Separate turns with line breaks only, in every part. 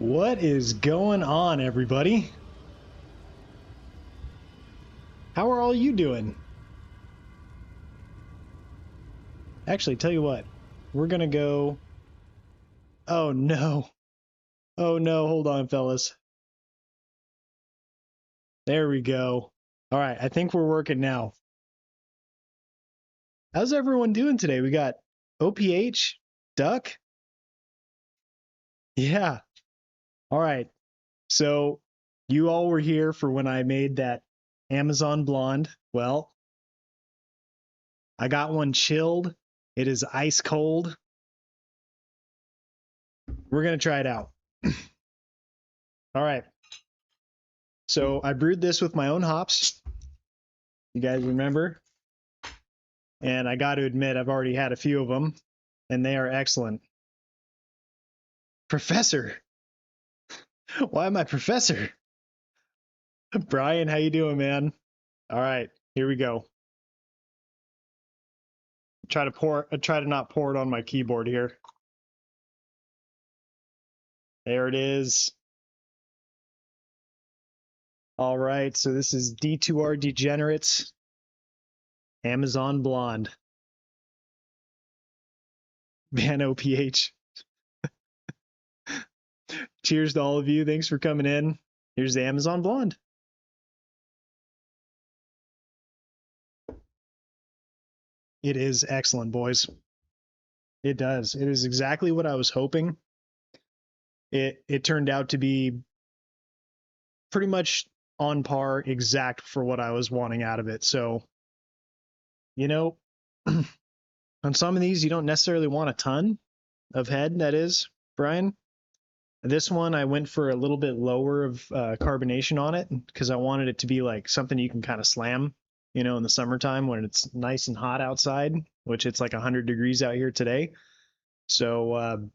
What is going on, everybody? How are all you doing? Actually, tell you what, we're gonna go... Oh no. Oh no, hold on, fellas. There we go. Alright, I think we're working now. How's everyone doing today? We got OPH, Duck. Yeah. Alright, so you all were here for when I made that Amazon Blonde. Well, I got one chilled. It is ice cold. We're going to try it out. All right. So I brewed this with my own hops. You guys remember? And I got to admit, I've already had a few of them, and they are excellent. Professor. Why am I Professor? Brian, how you doing, man? All right, here we go. Try to not pour it on my keyboard here. There it is. All right, so this is D2R Degenerates Amazon Blonde. Man, OPH. Cheers to all of you. Thanks for coming in. Here's the Amazon Blonde. It is excellent, boys. It does. It is exactly what I was hoping. It turned out to be pretty much on par, exact for what I was wanting out of it. So, you know, on some of these, you don't necessarily want a ton of head, that is, Brian. This one, I went for a little bit lower of carbonation on it because I wanted it to be like something you can kind of slam, you know, in the summertime when it's nice and hot outside, which it's like 100 degrees out here today. So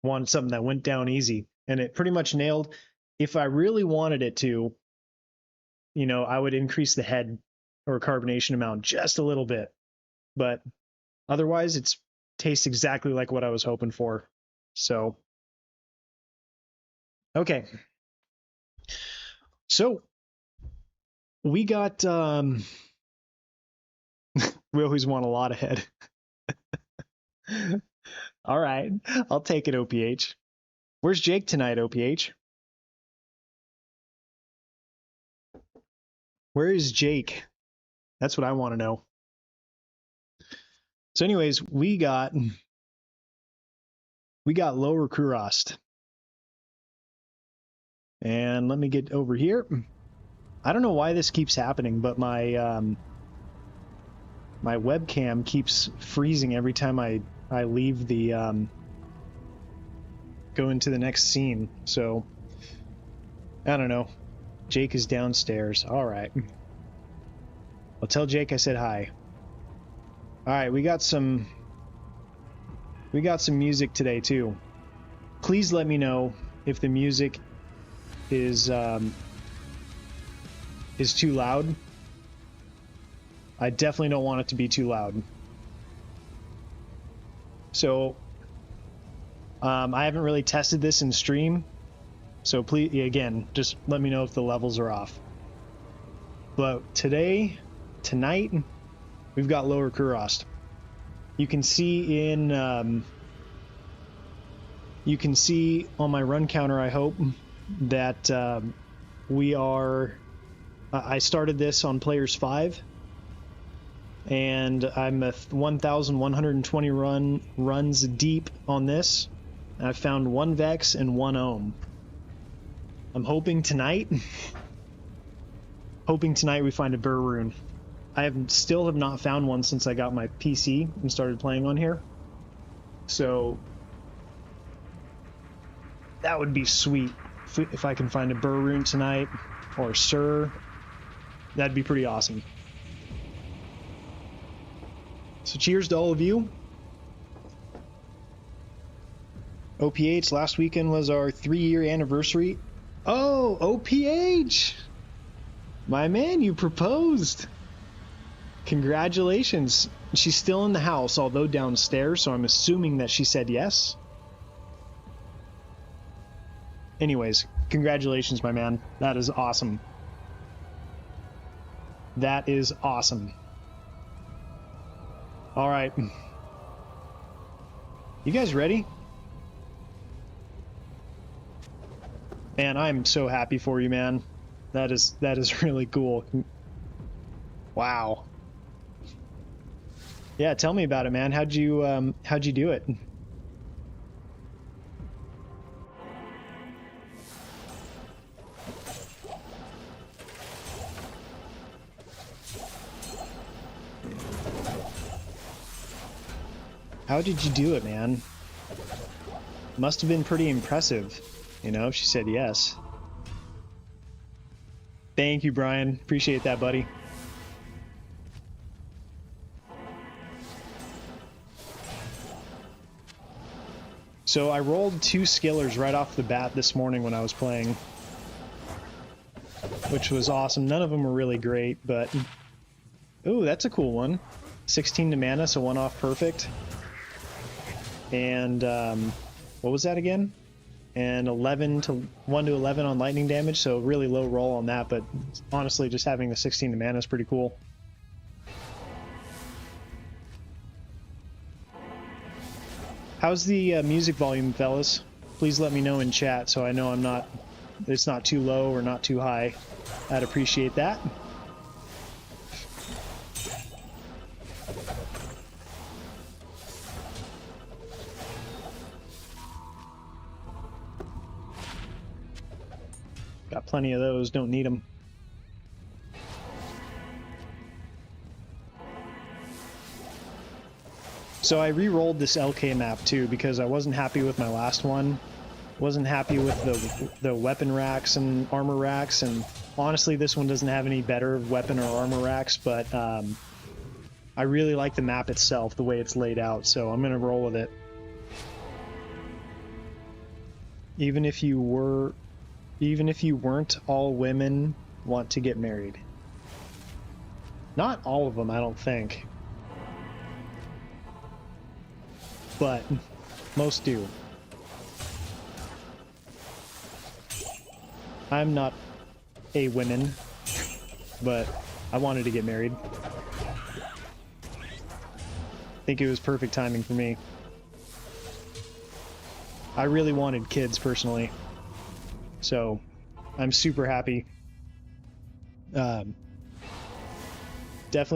wanted something that went down easy, and it pretty much nailed. If I really wanted it to, you know, I would increase the head or carbonation amount just a little bit, but otherwise it tastes exactly like what I was hoping for. So, okay. So we got, we always want a lot of head. All right, I'll take it, OPH. Where's Jake tonight, OPH? Where is Jake? That's what I want to know. So anyways, we got Lower Kurast. And let me get over here. I don't know why this keeps happening, but my my webcam keeps freezing every time I leave the go into the next scene. So I don't know. Jake is downstairs. All right. I'll tell Jake I said hi. All right, we got some music today too. Please let me know if the music is too loud. I definitely don't want it to be too loud. So I haven't really tested this in stream, so please, again, just let me know if the levels are off. But tonight, we've got Lower Kurast. You can see on my run counter, I hope, that I started this on players 5, and I'm 1,120 runs deep on this. I've found 1 Vex and 1 Ohm. I'm hoping tonight we find a brew rune. I still have not found one since I got my PC and started playing on here. So that would be sweet if I can find a brew rune tonight, or Sir. That'd be pretty awesome. So cheers to all of you. OPH, last weekend was our 3-year anniversary. Oh, OPH! My man, you proposed. Congratulations. She's still in the house, although downstairs, so I'm assuming that she said yes. anyways, congratulations, my man. That is awesome. That is awesome. All right. You guys ready? Man, I'm so happy for you, man. That is really cool. Wow. Yeah, tell me about it, man. How'd you do it? How did you do it, man? Must have been pretty impressive, you know, if she said yes. Thank you, Brian. Appreciate that, buddy. So I rolled 2 skillers right off the bat this morning when I was playing, which was awesome. None of them were really great, but... Ooh, that's a cool one. 16 to mana, so 1 off perfect. And what was that again? And 1 to 11 on lightning damage, so really low roll on that, but honestly just having the 16 to mana is pretty cool. How's the music volume, fellas? Please let me know in chat so I know it's not too low or not too high. I'd appreciate that. Got plenty of those, don't need them. So I re-rolled this LK map too because I wasn't happy with my last one. Wasn't happy with the weapon racks and armor racks, and honestly this one doesn't have any better weapon or armor racks, but I really like the map itself, the way it's laid out, so I'm gonna roll with it. Even if you weren't all women want to get married. Not all of them, I don't think. But most do. I'm not a woman, but I wanted to get married. I think it was perfect timing for me. I really wanted kids personally, so I'm super happy. Definitely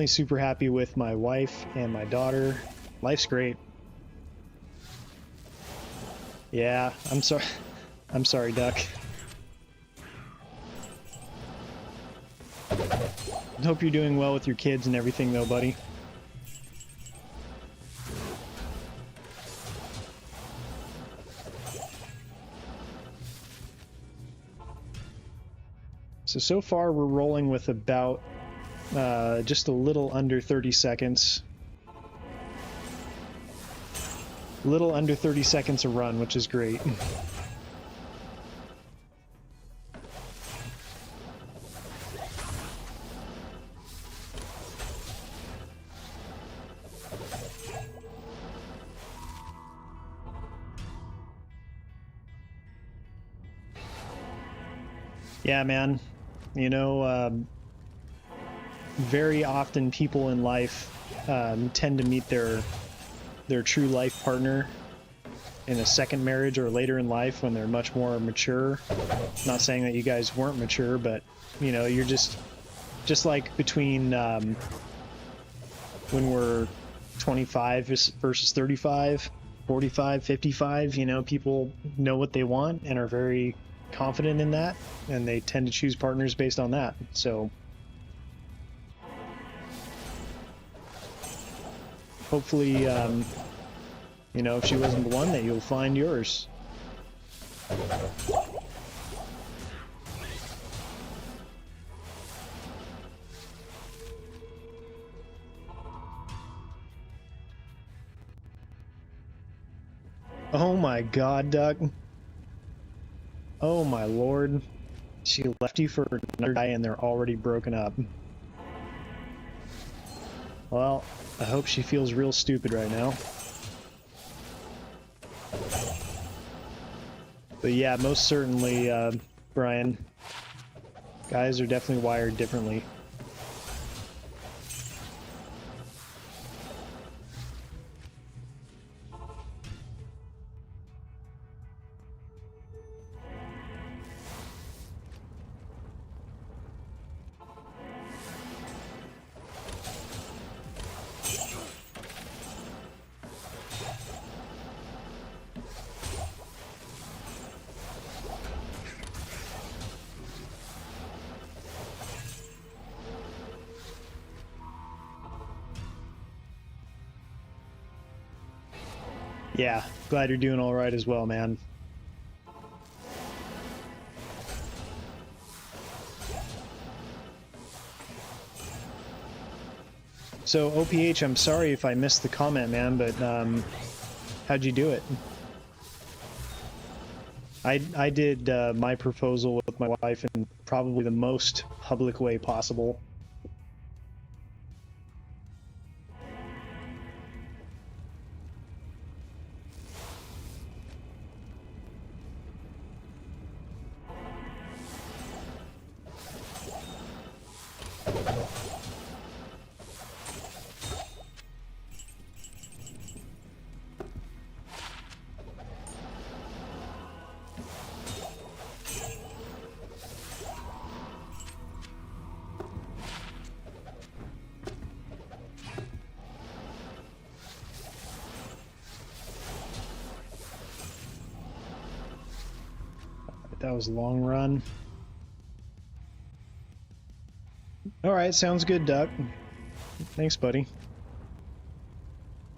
super happy with my wife and my daughter. Life's great. Yeah, I'm sorry. I'm sorry, Duck. I hope you're doing well with your kids and everything, though, buddy. So far we're rolling with about just a little under 30 seconds. A little under 30 seconds a run, which is great. Yeah, man. You know, very often people in life tend to meet their true life partner in a second marriage or later in life when they're much more mature. Not saying that you guys weren't mature, but you know, you're just like between when we're 25 versus 35, 45, 55, you know, people know what they want and are very confident in that, and they tend to choose partners based on that. So hopefully, you know, if she wasn't the one, that you'll find yours. Oh my God, Duck. Oh my lord. She left you for another guy and they're already broken up. Well, I hope she feels real stupid right now. But yeah, most certainly, Brian, guys are definitely wired differently. Yeah, glad you're doing all right as well, man. So, OPH, I'm sorry if I missed the comment, man, but how'd you do it? I did my proposal with my wife in probably the most public way possible. That was a long run. Alright, sounds good, Duck. Thanks, buddy.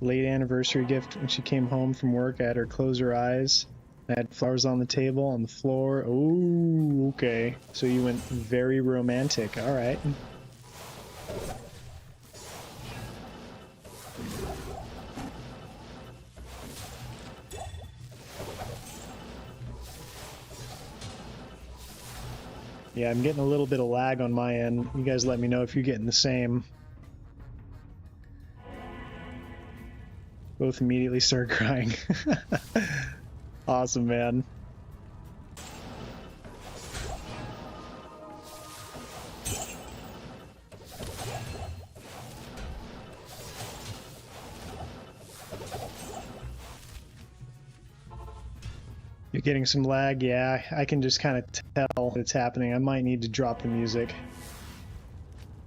Late anniversary gift when she came home from work. I had her close her eyes. I had flowers on the table, on the floor. Oh, okay. So you went very romantic. Alright. Yeah, I'm getting a little bit of lag on my end. You guys let me know if you're getting the same. Both immediately start crying. Awesome, man. You're getting some lag? Yeah, I can just kind of tell it's happening. I might need to drop the music,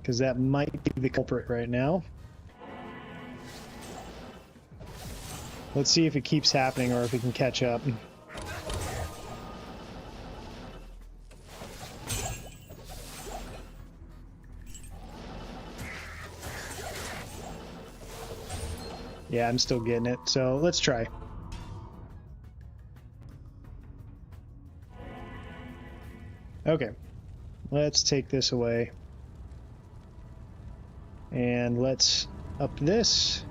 because that might be the culprit right now. Let's see if it keeps happening or if it can catch up. Yeah, I'm still getting it, so let's try. Okay, let's take this away. And let's up this.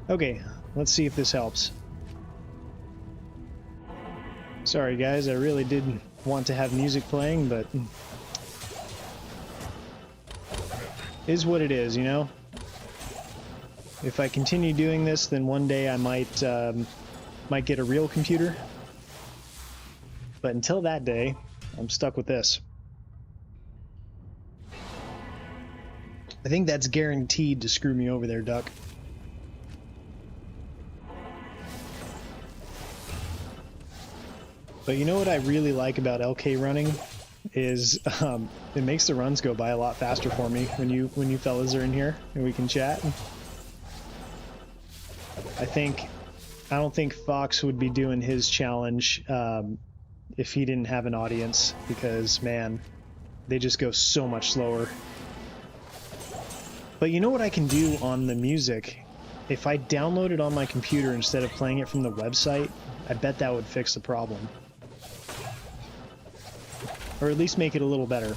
Okay, let's see if this helps. Sorry guys, I really did want to have music playing, but is what it is, you know? If I continue doing this, then one day I might get a real computer. But until that day, I'm stuck with this. I think that's guaranteed to screw me over there, Duck. But you know what I really like about LK running is it makes the runs go by a lot faster for me when you fellas are in here and we can chat. I don't think Fox would be doing his challenge if he didn't have an audience, because man, they just go so much slower. But you know what I can do on the music? If I download it on my computer instead of playing it from the website, I bet that would fix the problem. Or at least make it a little better.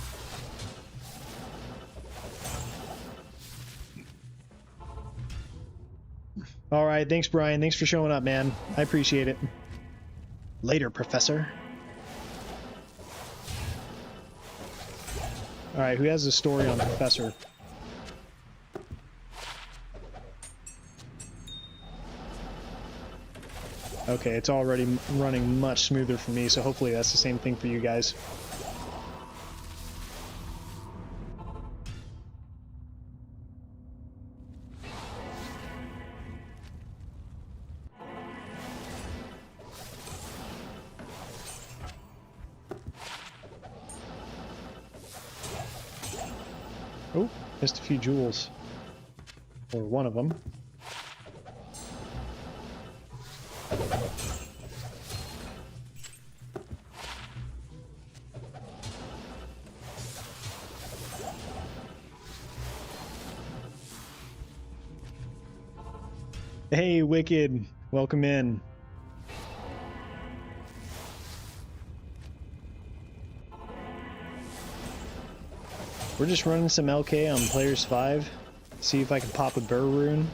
Alright, thanks Brian, thanks for showing up, man. I appreciate it. Later, Professor. Alright, who has a story on Professor? Okay, it's already running much smoother for me, so hopefully that's the same thing for you guys. Oh, missed a few jewels. Or one of them. Hey, Wicked. Welcome in. We're just running some LK on Players 5. See if I can pop a brew rune.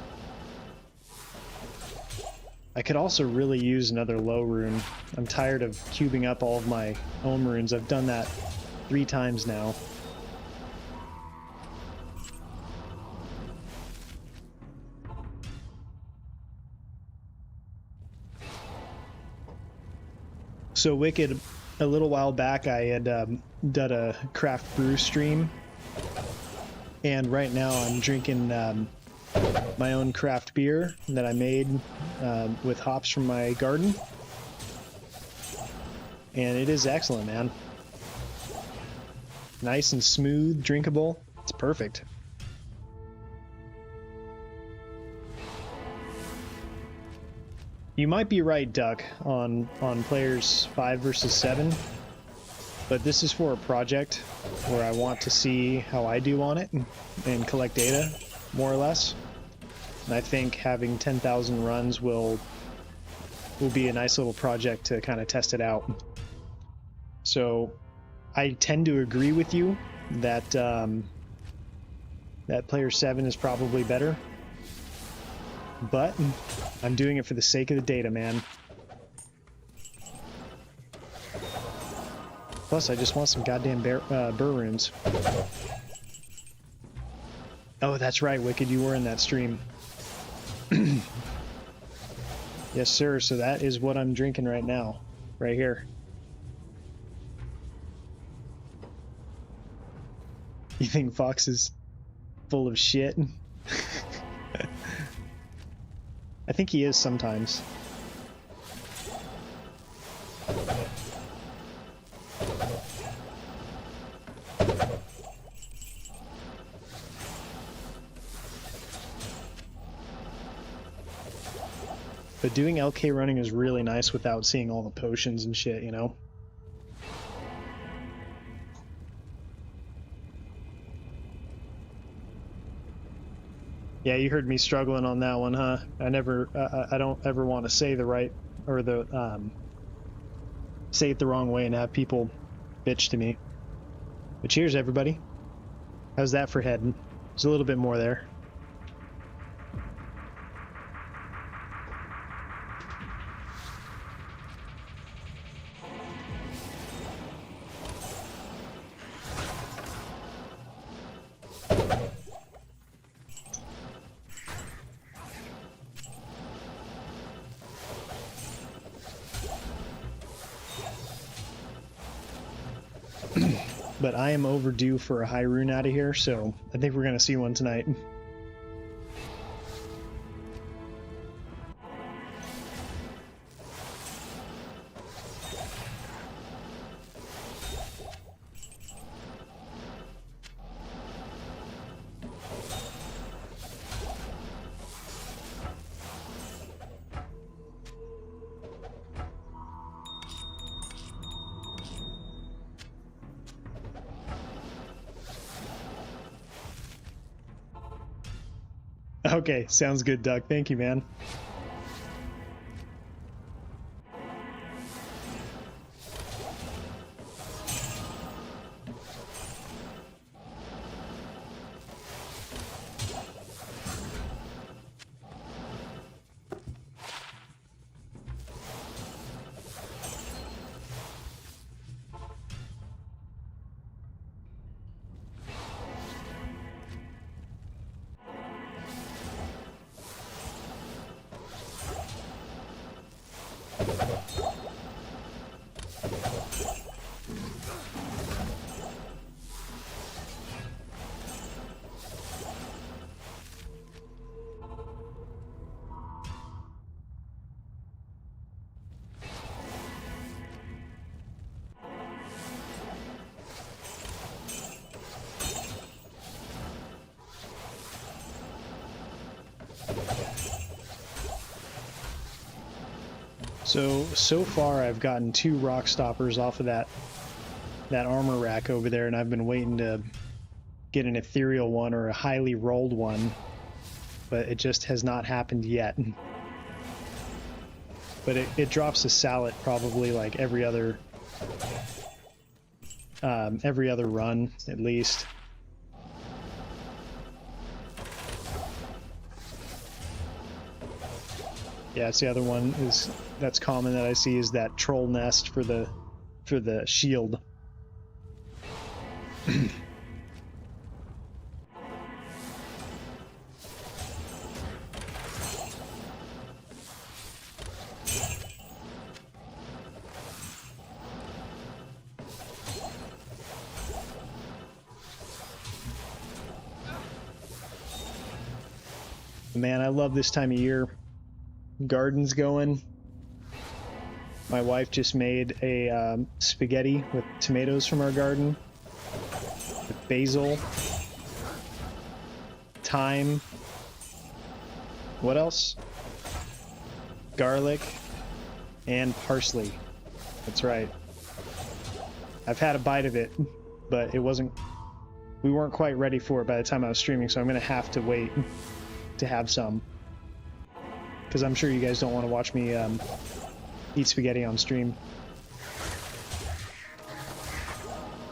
I could also really use another low rune. I'm tired of cubing up all of my ohm runes. I've done that 3 times now. So Wicked, a little while back I had done a craft brew stream, and right now I'm drinking my own craft beer that I made with hops from my garden, and it is excellent, man. Nice and smooth, drinkable. It's perfect. You might be right, Duck, on players 5 versus 7, but this is for a project where I want to see how I do on it and collect data, more or less. And I think having 10,000 runs will be a nice little project to kind of test it out. So I tend to agree with you that that player 7 is probably better, but I'm doing it for the sake of the data, man. Plus, I just want some goddamn burr runes. Oh, that's right, Wicked, you were in that stream. Yes, sir, so that is what I'm drinking right now. Right here. You think Fox is full of shit? I think he is sometimes. But doing LK running is really nice without seeing all the potions and shit, you know? Yeah, you heard me struggling on that one, huh? I don't ever want to say the right, or say it the wrong way and have people bitch to me. But cheers, everybody. How's that for heading? There's a little bit more there. But I am overdue for a high rune out of here, so I think we're going to see one tonight. Okay, sounds good, Doug. Thank you, man. So far I've gotten 2 rock stoppers off of that armor rack over there, and I've been waiting to get an ethereal one or a highly rolled one, but it just has not happened yet. But it drops a salad probably like every other run at least. Yeah, it's the other one that's common that I see is that troll nest for the shield. Man, I love this time of year. Garden's going. My wife just made a spaghetti with tomatoes from our garden, with basil, thyme, what else? Garlic, and parsley. That's right. I've had a bite of it, but we weren't quite ready for it by the time I was streaming, so I'm gonna have to wait to have some. Because I'm sure you guys don't want to watch me eat spaghetti on stream.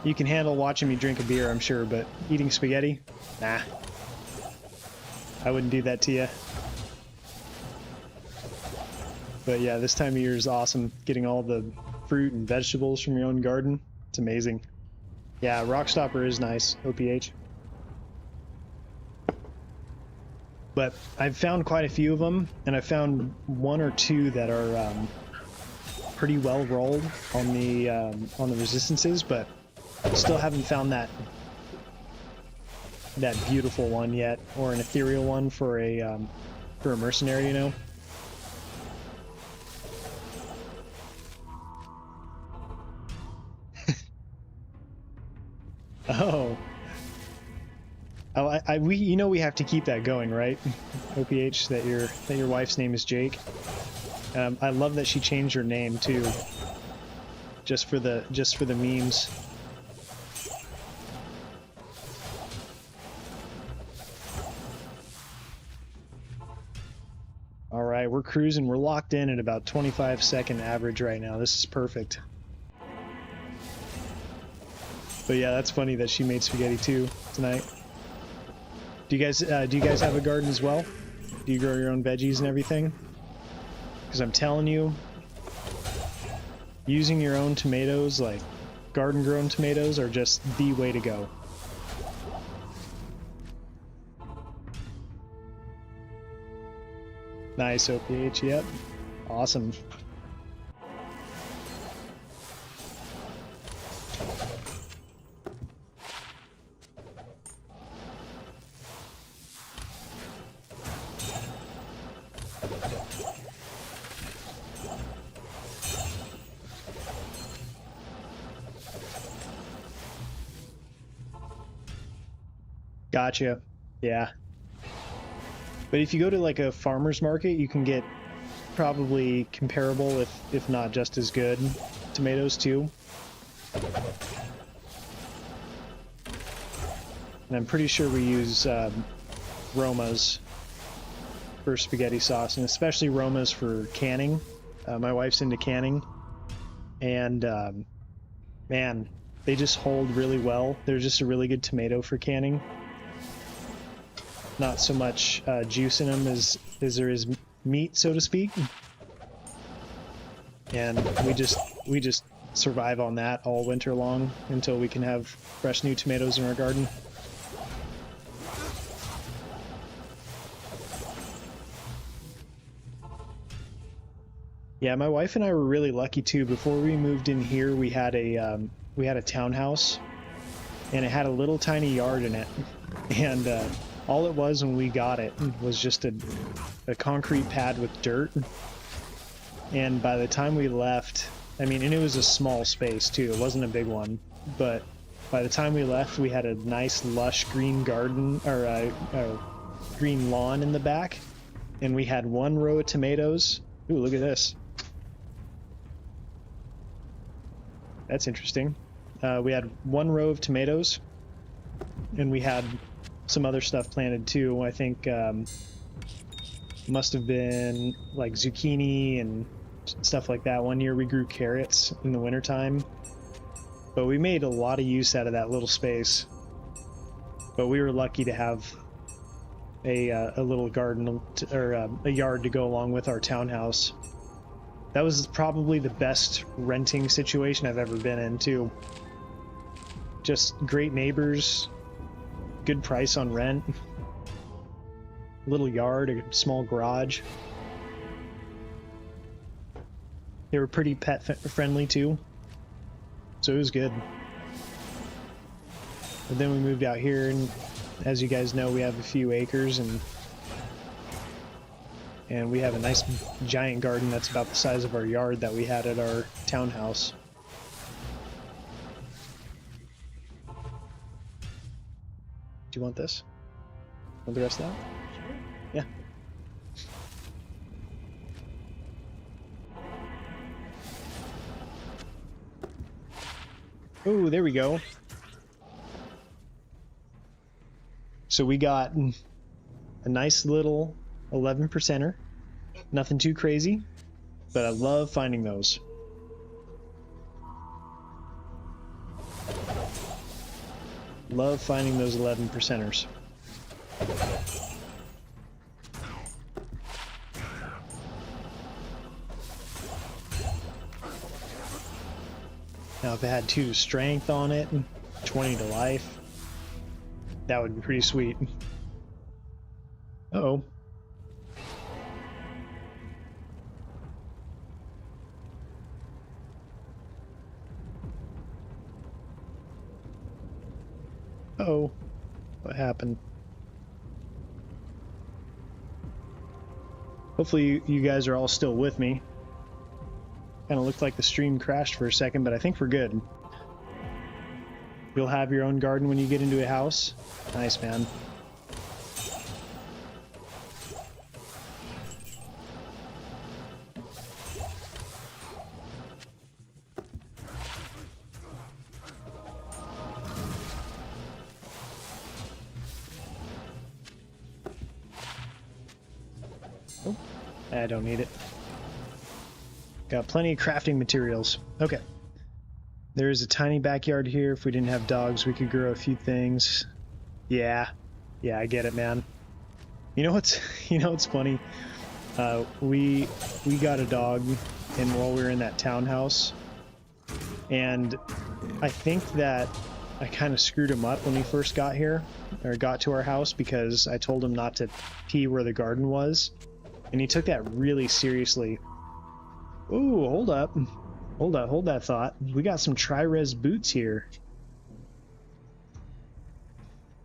You can handle watching me drink a beer, I'm sure, but eating spaghetti? Nah. I wouldn't do that to you. But yeah, this time of year is awesome. Getting all the fruit and vegetables from your own garden. It's amazing. Yeah, Rockstopper is nice, OPH. But I've found quite a few of them, and I found 1 or 2 that are pretty well rolled on the resistances, but still haven't found that beautiful one yet, or an ethereal one for a mercenary, you know. Oh. We have to keep that going, right? OPH, that your wife's name is Jake. I love that she changed her name too, just for the memes. All right, we're cruising. We're locked in at about 25-second average right now. This is perfect. But yeah, that's funny that she made spaghetti too tonight. Do you guys have a garden as well? Do you grow your own veggies and everything? Because I'm telling you, using your own tomatoes, like garden-grown tomatoes, are just the way to go. Nice, OPH, yep. Awesome. Gotcha. Yeah. But if you go to like a farmer's market, you can get probably comparable, if not just as good, tomatoes too. And I'm pretty sure we use Romas for spaghetti sauce, and especially Romas for canning. My wife's into canning, and man, they just hold really well. They're just a really good tomato for canning. Not so much juice in them as there is meat, so to speak. And we just survive on that all winter long until we can have fresh new tomatoes in our garden. Yeah, my wife and I were really lucky too. Before we moved in here, we had a townhouse, and it had a little tiny yard in it. And all it was when we got it was just a concrete pad with dirt. And by the time we left, I mean, and it was a small space too. It wasn't a big one, but by the time we left, we had a nice lush green garden, or a green lawn in the back, and we had one row of tomatoes. Ooh, look at this. That's interesting. We had one row of tomatoes, and we had some other stuff planted too. I think must have been like zucchini and stuff like that. One year we grew carrots in the wintertime, but we made a lot of use out of that little space. But we were lucky to have a little garden or a yard to go along with our townhouse. That was probably the best renting situation I've ever been in too. Just great neighbors, good price on rent, little yard, a small garage. They were pretty pet friendly too, so it was good. But then we moved out here, and as you guys know, we have a few acres, and we have a nice giant garden that's about the size of our yard that we had at our townhouse. Do you want this? Want the rest of that?
Sure.
Yeah. Oh, there we go. So we got a nice little 11%er. Nothing too crazy, but I love finding those. Love finding those 11%ers. Now if it had 2 strength on it, 20 to life, that would be pretty sweet. Uh-oh. Uh-oh. What happened? Hopefully you guys are all still with me. Kind of looked like the stream crashed for a second, but I think we're good. You'll have your own garden when you get into a house. Nice, man. Oh, I don't need it. Got plenty of crafting materials. Okay. There is a tiny backyard here. If we didn't have dogs, we could grow a few things. Yeah. Yeah, I get it, man. You know what's funny? We got a dog while we were in that townhouse. And I think that I kind of screwed him up when he first got here, or got to our house, because I told him not to pee where the garden was. And he took that really seriously. Ooh, hold up. Hold that thought. We got some tri-res boots here.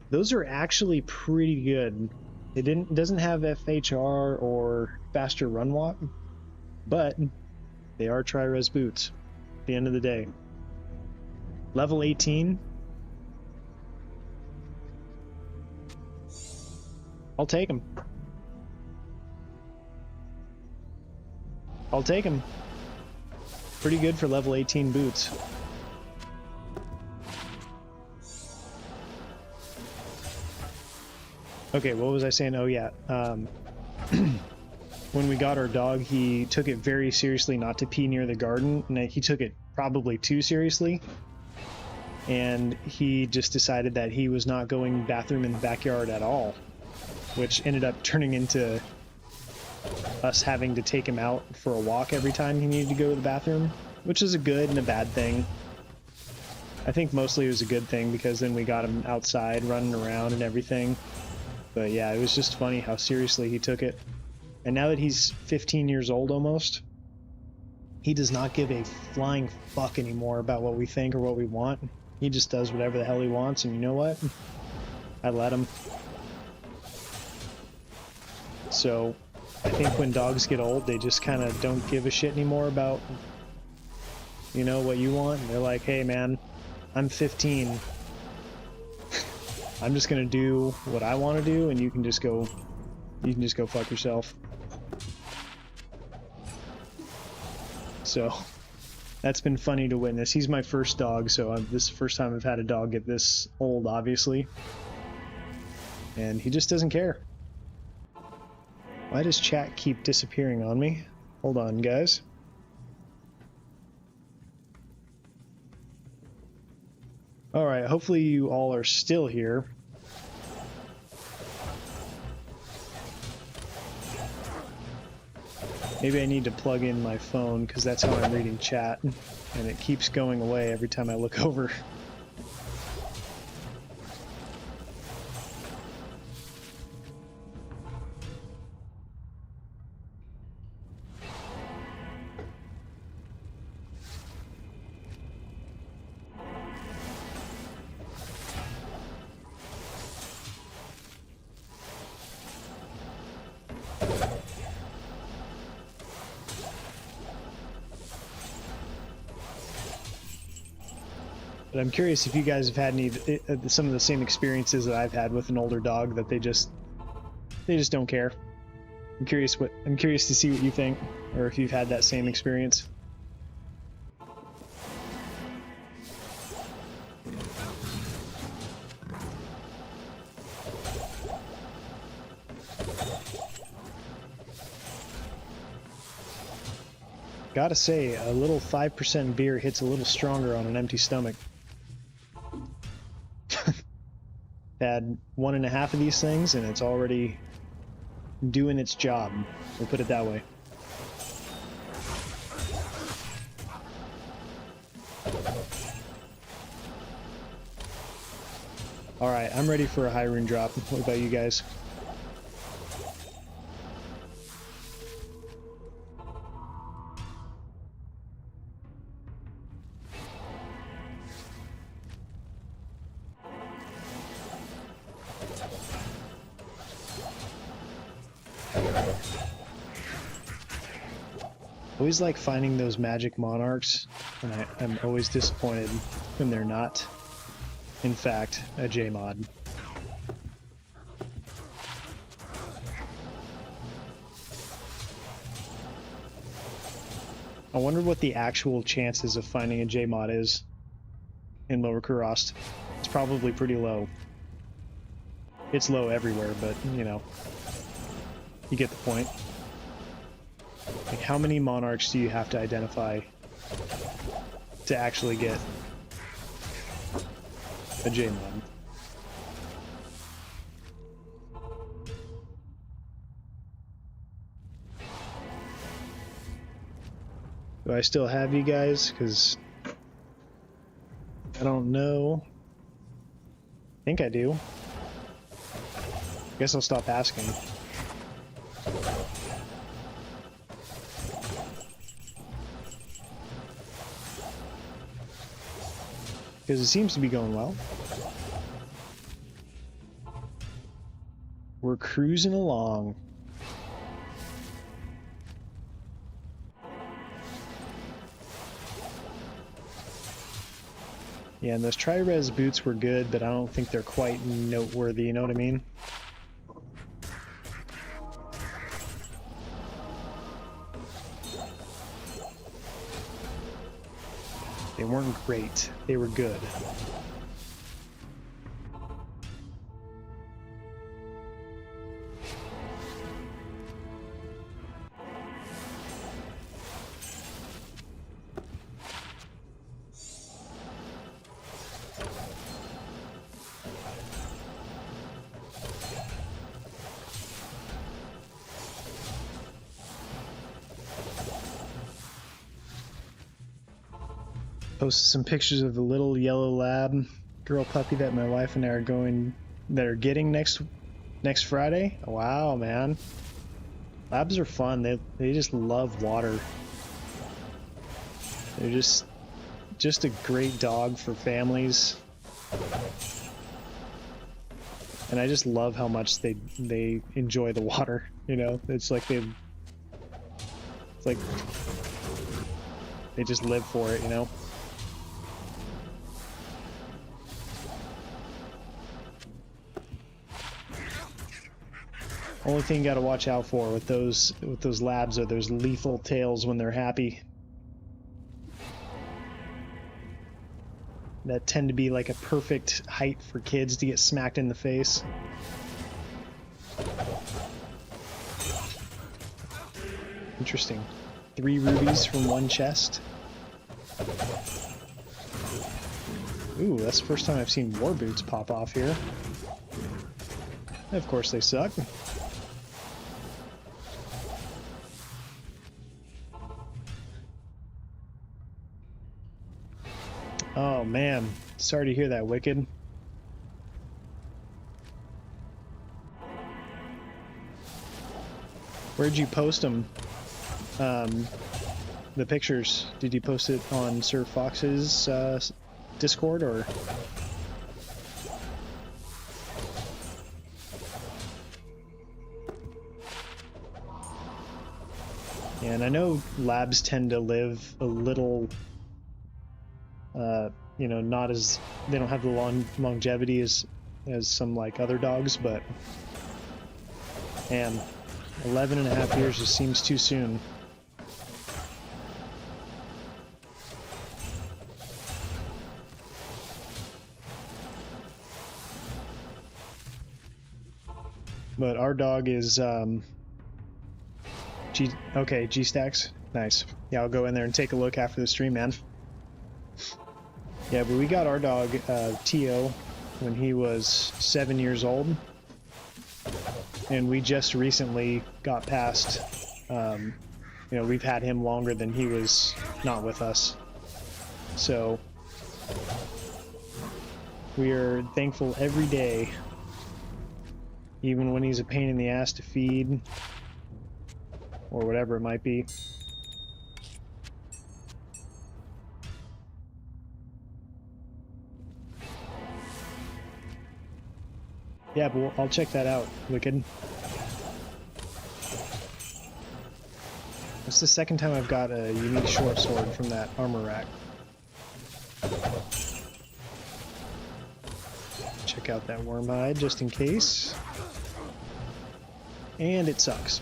Those are actually pretty good. It doesn't have FHR or faster run walk, but they are tri-res boots at the end of the day. Level 18. I'll take them. I'll take them. Pretty good for level 18 boots. Okay, what was I saying? Oh yeah, when we got our dog, he took it very seriously not to pee near the garden, and he took it probably too seriously. And he just decided that he was not going bathroom in the backyard at all, which ended up turning into us having to take him out for a walk every time he needed to go to the bathroom, which is a good and a bad thing. I think mostly it was a good thing, because then we got him outside running around and everything. But yeah, it was just funny how seriously he took it. And now that he's 15 years old almost, He does not give a flying fuck anymore about what we think or what we want. He just does whatever the hell he wants, and you know what? I let him. So I think when dogs get old, they just kind of don't give a shit anymore about, you know, what you want. They're like, hey man, I'm 15. I'm just gonna do what I want to do, and you can just go fuck yourself. So that's been funny to witness. He's my first dog, so this is the first time I've had a dog get this old, obviously. And he just doesn't care. Why does chat keep disappearing on me? Hold on, guys. Alright, hopefully you all are still here. Maybe I need to plug in my phone, because that's how I'm reading chat, and it keeps going away every time I look over. But I'm curious if you guys have had any some of the same experiences that I've had with an older dog, that they just don't care. I'm curious to see what you think, or if you've had that same experience. Gotta say, a little 5% beer hits a little stronger on an empty stomach. Had 1.5 of these things, and it's already doing its job. We'll put it that way. Alright, I'm ready for a high rune drop. What about you guys? Always like finding those magic monarchs, and I'm always disappointed when they're not, in fact, a J-mod. I wonder what the actual chances of finding a J-mod is in Lower Kurast. It's probably pretty low. It's low everywhere, but, you know, you get the point. Like, how many monarchs do you have to identify to actually get a J-mod? Do I still have you guys? Because I don't know. I think I do. Guess I'll stop asking. Because it seems to be going well. We're cruising along. Yeah, and those tri-res boots were good, but I don't think they're quite noteworthy, you know what I mean? They weren't great, they were good. Posted some pictures of the little yellow lab girl puppy that my wife and I are getting next Friday. Wow, man. Labs are fun. They just love water. They're just a great dog for families. And I just love how much they enjoy the water, you know? It's like they just live for it, you know? Only thing you gotta watch out for with those labs are those lethal tails when they're happy. That tend to be like a perfect height for kids to get smacked in the face. Interesting. 3 rubies from 1 chest. Ooh, that's the first time I've seen war boots pop off here. Of course they suck. Oh man, sorry to hear that, Wicked. Where'd you post them? The pictures. Did you post it on Sir Fox's Discord or? Yeah, and I know labs tend to live a little, you know, not as, they don't have the longevity as some like other dogs, but man, 11.5 years just seems too soon. But our dog is G stacks. Nice. Yeah, I'll go in there and take a look after the stream, man. Yeah, but we got our dog Tio when he was 7 years old, and we just recently got past. You know, we've had him longer than he was not with us, so we are thankful every day, even when he's a pain in the ass to feed or whatever it might be. Yeah, but I'll check that out, Wicked. It's the second time I've got a unique short sword from that armor rack. Check out that worm hide just in case. And it sucks.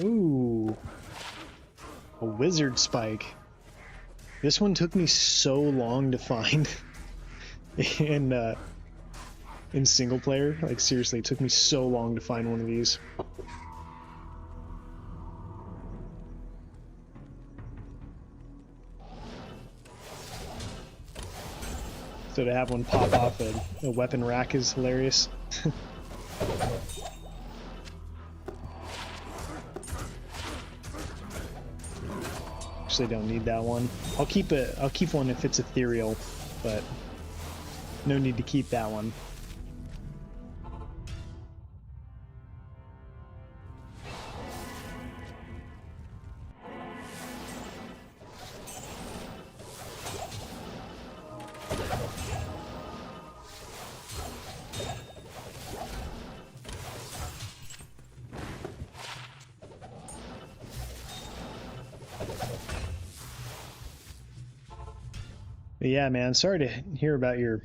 Ooh, a wizard spike. This one took me so long to find in single player. Like seriously, it took me so long to find one of these. So to have one pop off a weapon rack is hilarious. Actually don't need that one. I'll keep one if it's ethereal, but no need to keep that one. But yeah, man, sorry to hear about your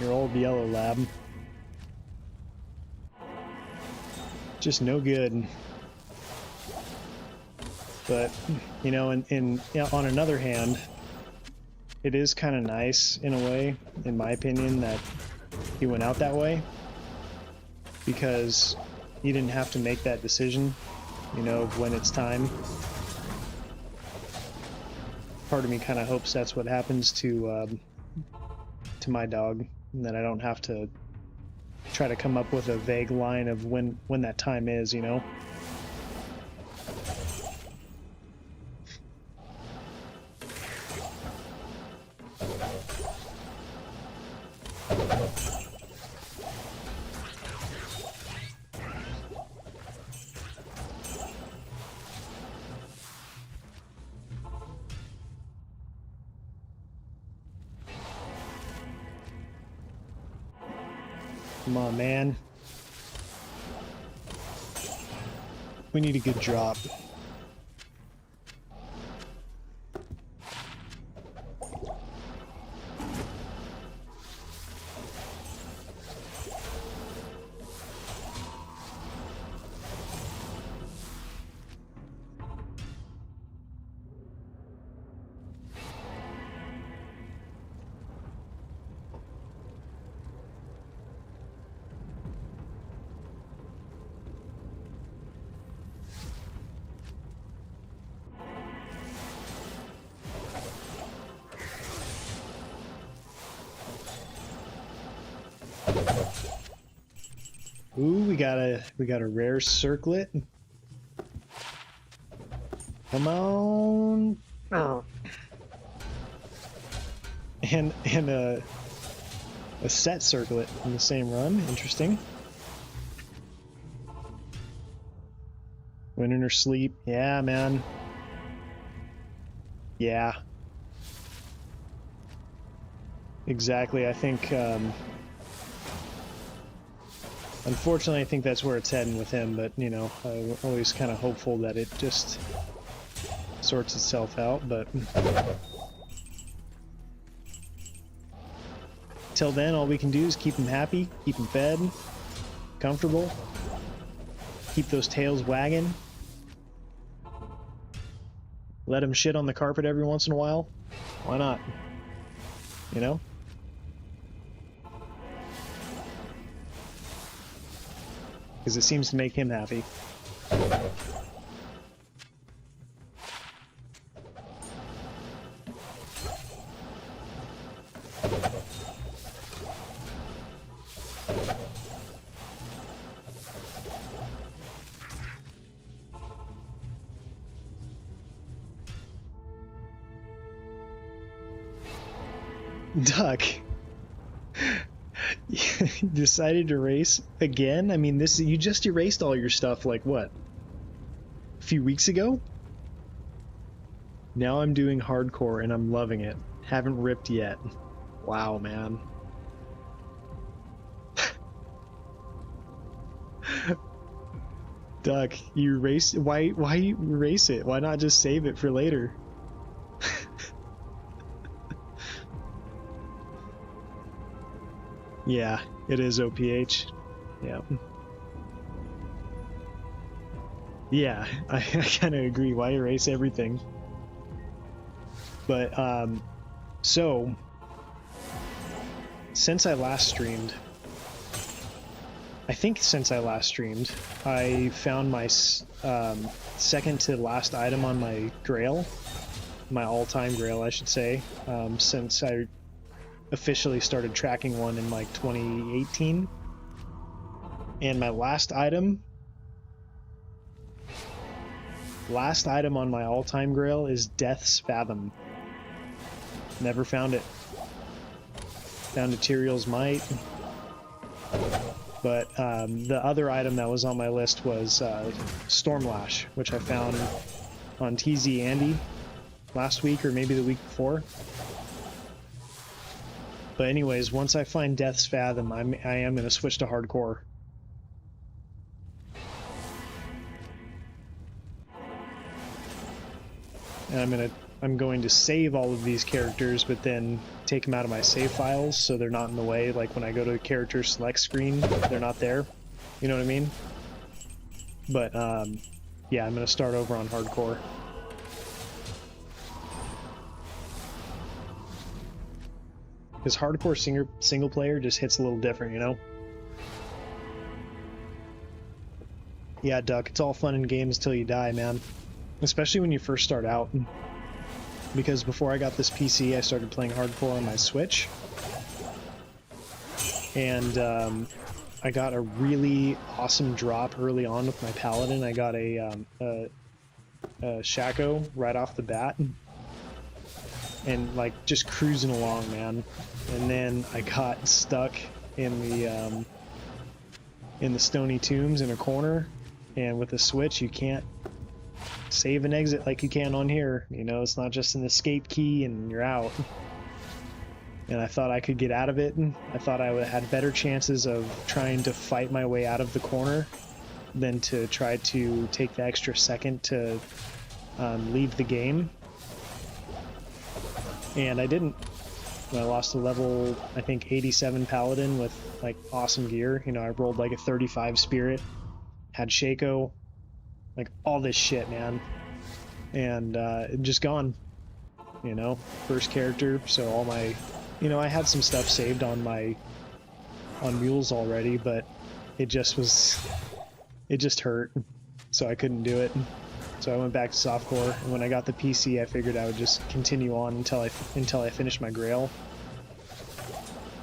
old yellow lab. Just no good. But you know, on another hand, it is kind of nice in a way, in my opinion, that he went out that way, because you didn't have to make that decision, you know, when it's time. Part of me kind of hopes that's what happens to my dog, and that I don't have to try to come up with a vague line of when that time is, you know. Come on, man. We need a good drop. Ooh, we got a rare circlet. Come on. Oh. And a set circlet in the same run. Interesting. Win or sleep. Yeah, man. Yeah. Exactly. I think unfortunately, I think that's where it's heading with him, but, you know, I'm always kind of hopeful that it just sorts itself out, but till then, all we can do is keep him happy, keep him fed, comfortable, keep those tails wagging, let him shit on the carpet every once in a while. Why not? You know? Because it seems to make him happy. Duck. You decided to race again? I mean, you just erased all your stuff like what? A few weeks ago? Now I'm doing hardcore and I'm loving it. Haven't ripped yet. Wow, man. Duck, you erased. Why you erase it? Why not just save it for later? Yeah, it is OPH. Yeah. Yeah, I kind of agree. Why erase everything? But, so, since I last streamed, I found my second to last item on my grail, my all-time grail, I should say, since I officially started tracking one in like 2018. And my last item on my all-time grail is Death's Fathom. Never found it. Found Ethereal's Might. But the other item that was on my list was Stormlash, which I found on TZ Andy last week or maybe the week before. But anyways, once I find Death's Fathom, I am going to switch to hardcore. And I'm going to save all of these characters, but then take them out of my save files so they're not in the way. Like when I go to a character select screen, they're not there. You know what I mean? But yeah, I'm going to start over on hardcore. Because hardcore single player just hits a little different, you know? Yeah, Duck, it's all fun and games till you die, man. Especially when you first start out. Because before I got this PC, I started playing hardcore on my Switch. And I got a really awesome drop early on with my Paladin. I got a Shaco right off the bat. and like just cruising along, man. And then I got stuck in the stony tombs in a corner, and with the switch you can't save and exit like you can on here. You know, it's not just an escape key and you're out. And I thought I could get out of it. I thought I would have had better chances of trying to fight my way out of the corner than to try to take the extra second to leave the game. And I didn't. I lost a level, I think, 87 paladin with like awesome gear. You know, I rolled like a 35 spirit, had Shaco, like all this shit, man. And just gone. You know, first character, so all my, you know, I had some stuff saved on mules already, but it just hurt, so I couldn't do it. So I went back to softcore, and when I got the PC, I figured I would just continue on until I finished my Grail,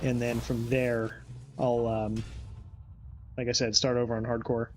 and then from there, I'll, like I said, start over on hardcore.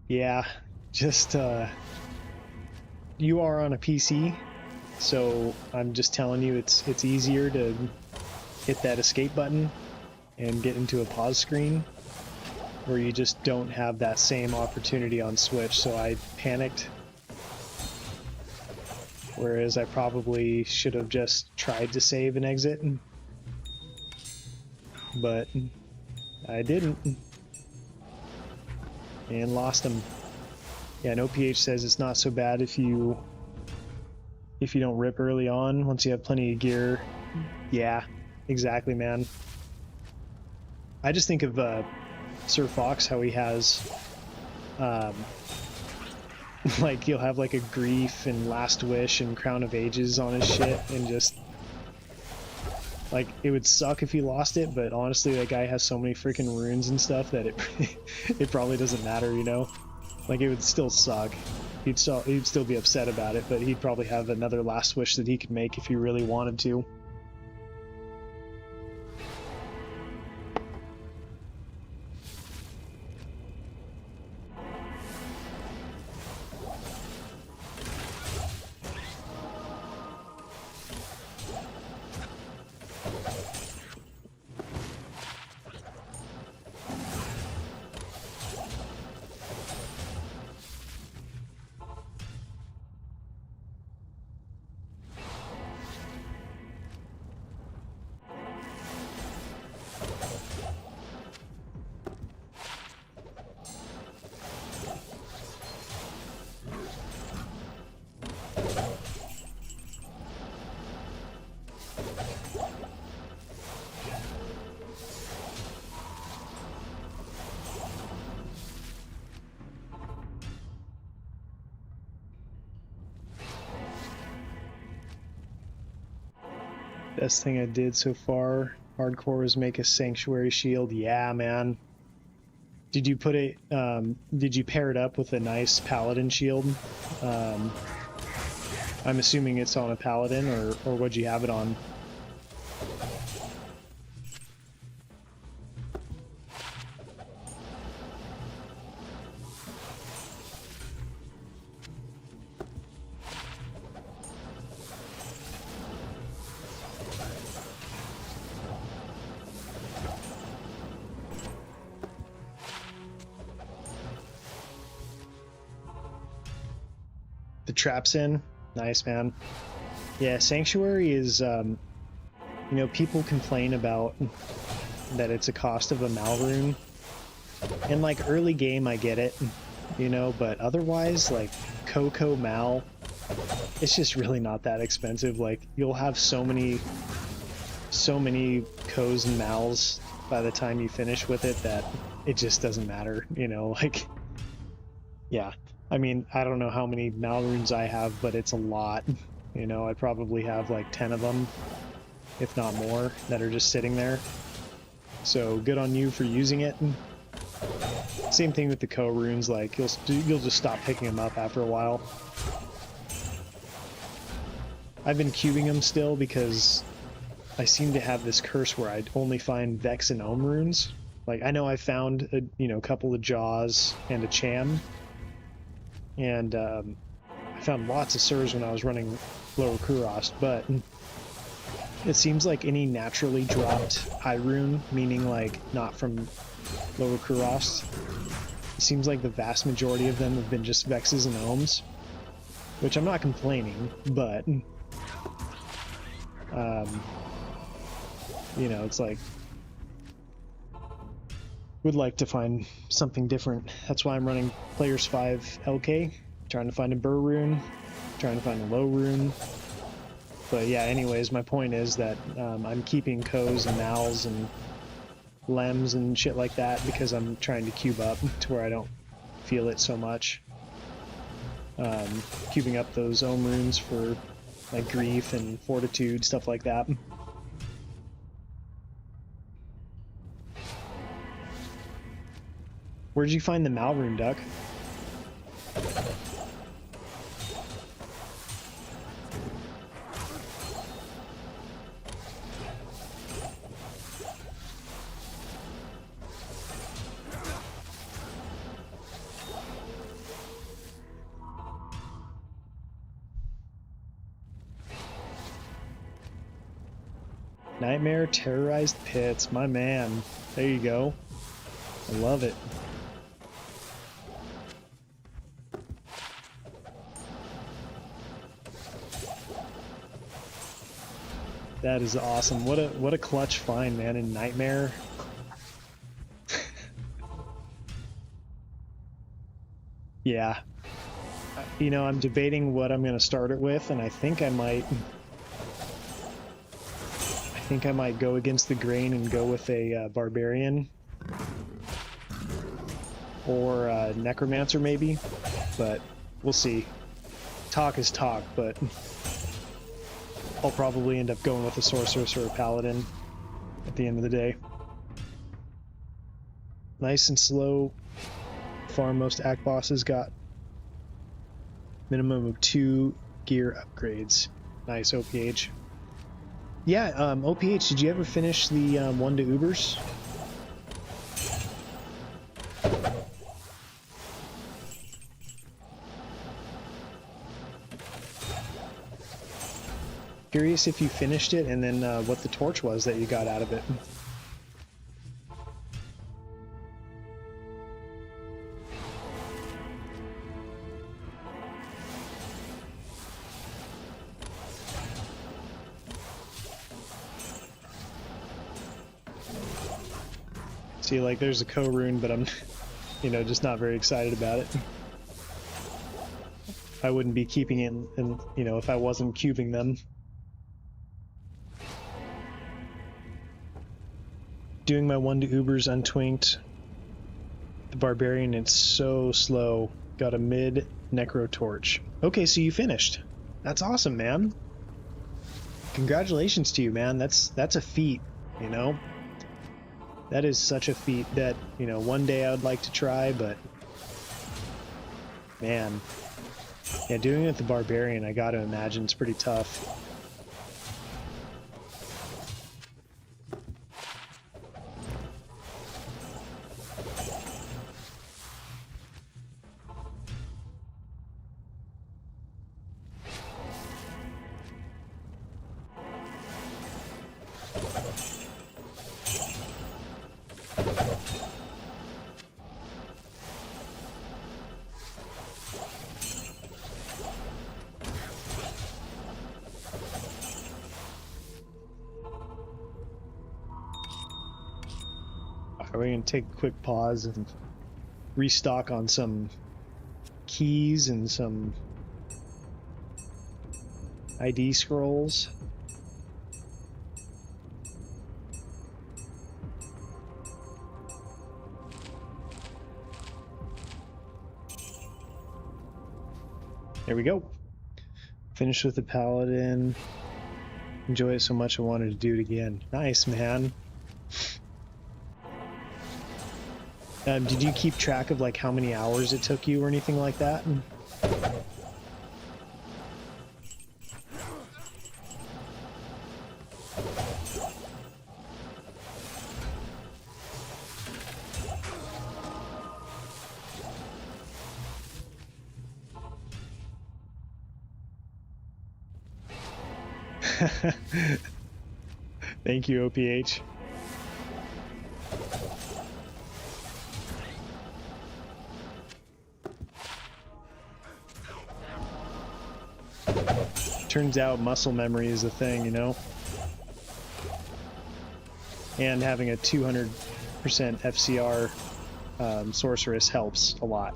Yeah, just you are on a PC, so I'm just telling you it's easier to hit that escape button and get into a pause screen, where you just don't have that same opportunity on Switch. So I panicked, whereas I probably should have just tried to save and exit, but I didn't. And lost him. Yeah, no PH says it's not so bad if you don't rip early on once you have plenty of gear. Yeah, exactly, man. I just think of Sir Fox, how he has like he'll have like a Grief and Last Wish and Crown of Ages on his shit, and just like, it would suck if he lost it, but honestly, that guy has so many freaking runes and stuff that it probably doesn't matter, you know? Like, it would still suck. He'd still be upset about it, but he'd probably have another Last Wish that he could make if he really wanted to. Best thing I did so far, hardcore, is make a sanctuary shield. Yeah, man. Did you put it, did you pair it up with a nice paladin shield? I'm assuming it's on a paladin, or what'd you have it on? The traps in. Nice, man. Yeah, Sanctuary is, you know, people complain about that it's a cost of a Malrune. And like early game, I get it, you know, but otherwise, like Coco Mal, it's just really not that expensive. Like, you'll have so many Co's and Mals by the time you finish with it that it just doesn't matter, you know, like, yeah. I mean, I don't know how many Malrunes I have, but it's a lot. You know, I probably have like 10 of them. if not more, that are just sitting there. So good on you for using it. Same thing with the co-runes, like you'll just stop picking them up after a while. I've been cubing them still because I seem to have this curse where I only find Vex and Ohm runes. Like, I know I found a couple of Jaws and a Cham, and I found lots of Sirs when I was running Lower Kurast, but it seems like any naturally dropped high rune, meaning like not from Lower Kurast, it seems like the vast majority of them have been just Vexes and Ohms, which I'm not complaining, but you know, it's like, would like to find something different. That's why I'm running Players 5 LK, trying to find a Burr rune, trying to find a low rune. But yeah, anyways, my point is that I'm keeping Ko's and Mals and Lems and shit like that because I'm trying to cube up to where I don't feel it so much. Cubing up those Ohm runes for like Grief and Fortitude, stuff like that. Where'd you find the Mal rune, Duck? Nightmare Terrorized Pits, my man. There you go. I love it. That is awesome. What a clutch find, man, in Nightmare. Yeah. You know, I'm debating what I'm going to start it with, and I think I might go against the grain and go with a Barbarian or a Necromancer maybe, but we'll see. Talk is talk, but I'll probably end up going with a Sorceress or a Paladin at the end of the day. Nice and slow. Farm most act bosses got minimum of 2 gear upgrades. Nice, OPH. Yeah, OPH, did you ever finish the 1 to Ubers? Curious if you finished it and then what the torch was that you got out of it. See, like, there's a co-rune, but I'm, you know, just not very excited about it. I wouldn't be keeping it, and you know, if I wasn't cubing them. Doing my 1 to Ubers untwinked. The Barbarian, it's so slow. Got a mid Necro Torch. Okay, so you finished. That's awesome, man. Congratulations to you, man. That's a feat, you know? That is such a feat that, you know, one day I would like to try, but man. Yeah, doing it with the Barbarian, I gotta imagine it's pretty tough. Are we gonna take a quick pause and restock on some keys and some ID scrolls? There we go. Finish with the Paladin. Enjoy it so much I wanted to do it again. Nice, man. Did you keep track of like how many hours it took you or anything like that? Thank you, OPH. Turns out muscle memory is a thing, you know? And having a 200% FCR sorceress helps a lot.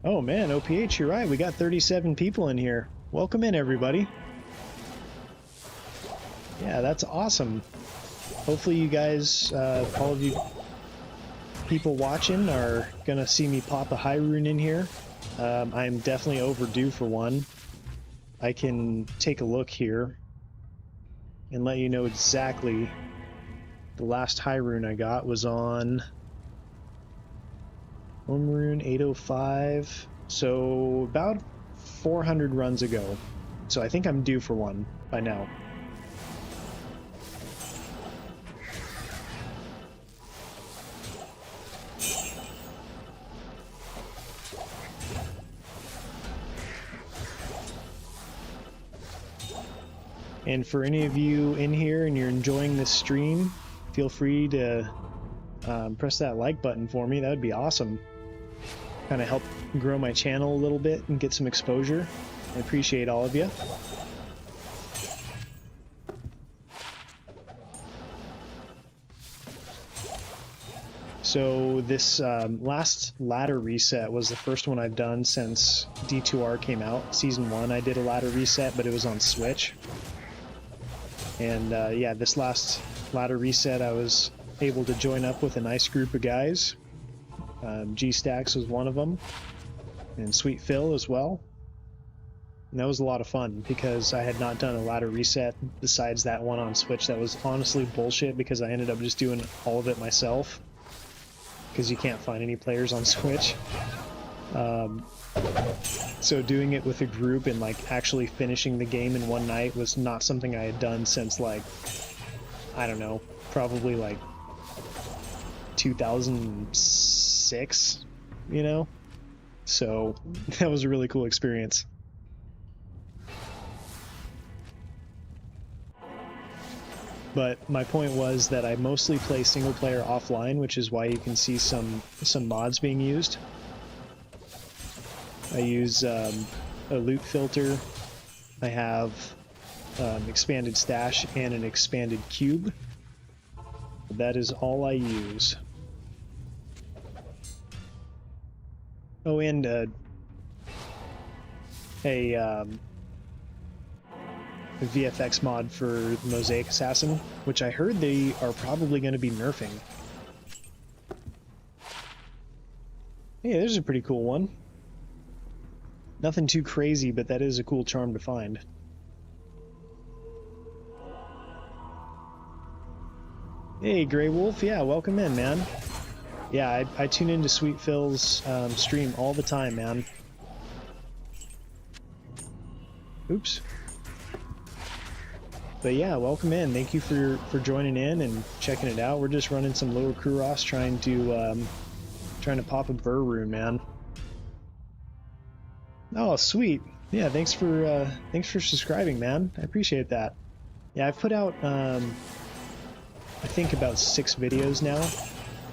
Oh man, OPH, you're right. We got 37 people in here. Welcome in, everybody. Yeah, that's awesome. Hopefully you guys, all of you people watching are gonna see me pop a high rune in here. I'm definitely overdue for one. I can take a look here and let you know exactly. The last high rune I got was on home rune 805, so about 400 runs ago. So I think I'm due for one by now. And for any of you in here and you're enjoying this stream, feel free to press that like button for me. That would be awesome. Kind of help grow my channel a little bit and get some exposure. I appreciate all of you. So this last ladder reset was the first one I've done since D2R came out. Season 1 I did a ladder reset, but it was on Switch. And yeah, this last ladder reset I was able to join up with a nice group of guys. G-Stacks was one of them, and Sweet Phil as well. And that was a lot of fun because I had not done a ladder reset besides that one on Switch. That was honestly bullshit because I ended up just doing all of it myself because you can't find any players on Switch. So doing it with a group and like actually finishing the game in one night was not something I had done since like, I don't know, probably like 2006, you know? So that was a really cool experience. But my point was that I mostly play single player offline, which is why you can see some mods being used. I use a loot filter. I have expanded stash and an expanded cube. That is all I use. Oh, and a VFX mod for Mosaic Assassin, which I heard they are probably going to be nerfing. Hey, there's a pretty cool one. Nothing too crazy, but that is a cool charm to find. Hey, Grey Wolf, yeah, welcome in, man. Yeah, I tune into Sweet Phil's stream all the time, man. Oops. But yeah, welcome in. Thank you for joining in and checking it out. We're just running some Lower Kurast, trying to pop a brew rune, man. Oh, sweet. Yeah, thanks for subscribing, man. I appreciate that. Yeah, I've put out I think about 6 videos now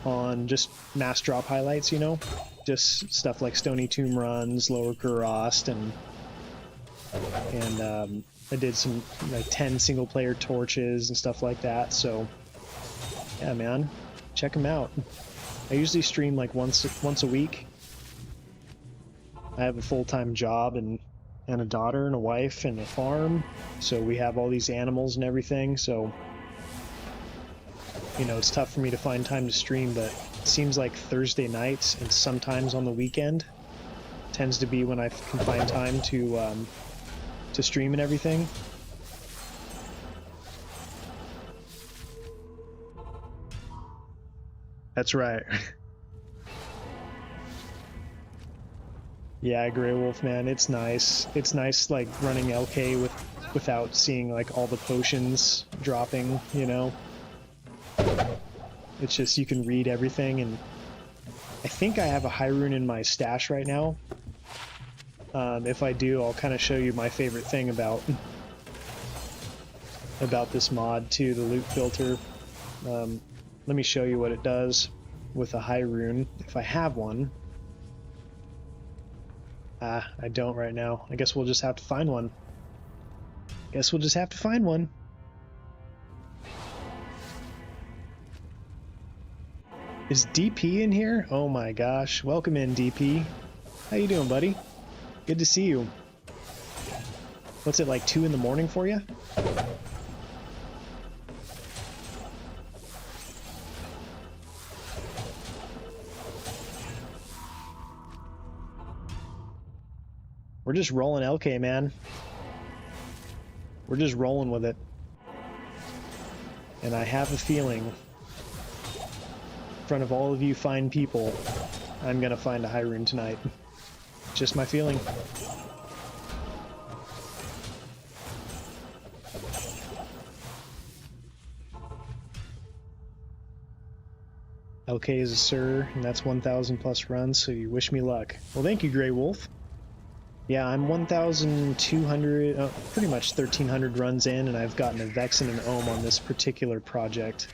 on just mass drop highlights, you know, just stuff like Stony Tomb runs, Lower Kurast, and I did some like 10 single player torches and stuff like that. So yeah, man, check them out. I usually stream like once a week. I have a full-time job and a daughter and a wife and a farm, so we have all these animals and everything, so you know, it's tough for me to find time to stream, but it seems like Thursday nights and sometimes on the weekend tends to be when I can find time to to stream and everything. That's right. Yeah, Grey Wolf, man, it's nice. It's nice, like, running LK without seeing, like, all the potions dropping, you know? It's just, you can read everything, and I think I have a high rune in my stash right now. If I do, I'll kind of show you my favorite thing about this mod, too, the loot filter. Let me show you what it does with a high rune, if I have one. I don't right now. I guess we'll just have to find one. Guess we'll just have to find one. Is DP in here? Oh my gosh. Welcome in, DP. How you doing, buddy? Good to see you. What's it, like 2 in the morning for you? We're just rolling LK, man. We're just rolling with it. And I have a feeling, in front of all of you fine people, I'm gonna find a high rune tonight. Just my feeling. LK is a sir, and that's 1,000 plus runs, so you wish me luck. Well, thank you, Grey Wolf. Yeah, I'm 1,200, pretty much 1,300 runs in, and I've gotten a Vex and an Ohm on this particular project.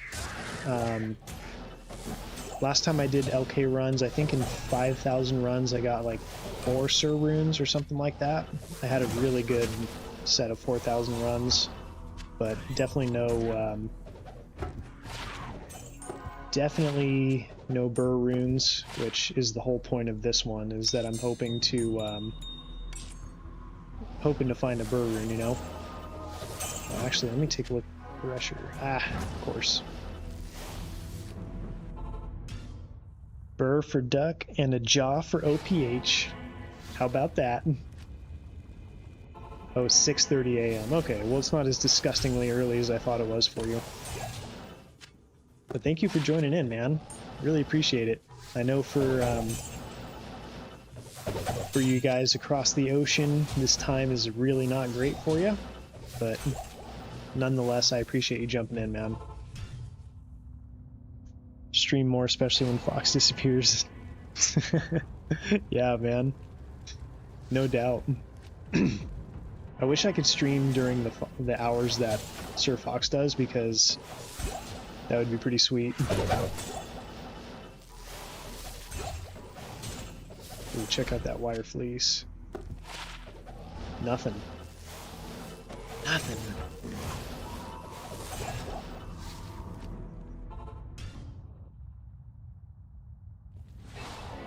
Last time I did LK runs, I think in 5,000 runs I got like 4 Sir runes or something like that. I had a really good set of 4,000 runs, but definitely no Burr runes, which is the whole point of this one, is that I'm hoping to find a Burr rune, you know? Oh, actually, let me take a look at Thresher. Of course. Burr for duck and a jaw for OPH. How about that? Oh, 6:30 a.m. Okay, well, it's not as disgustingly early as I thought it was for you. But thank you for joining in, man. Really appreciate it. I know for you guys across the ocean, this time is really not great for you, but nonetheless, I appreciate you jumping in, man. Stream more, especially when Fox disappears. Yeah, man. No doubt. I wish I could stream during the hours that Sir Fox does, because that would be pretty sweet. Ooh, check out that wire fleece. Nothing. Nothing.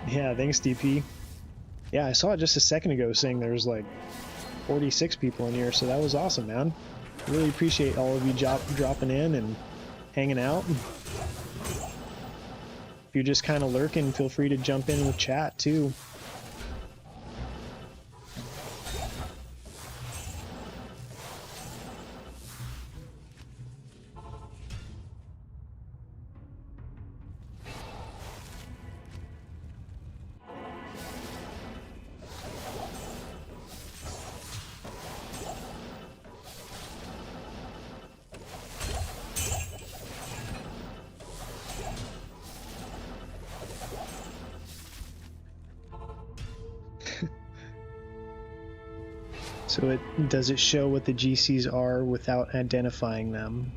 Yeah, thanks, DP. Yeah, I saw it just a second ago saying there's like 46 people in here, so that was awesome, man. Really appreciate all of you dropping in and hanging out. If you're just kind of lurking, feel free to jump in with chat too. So does it show what the GCs are without identifying them?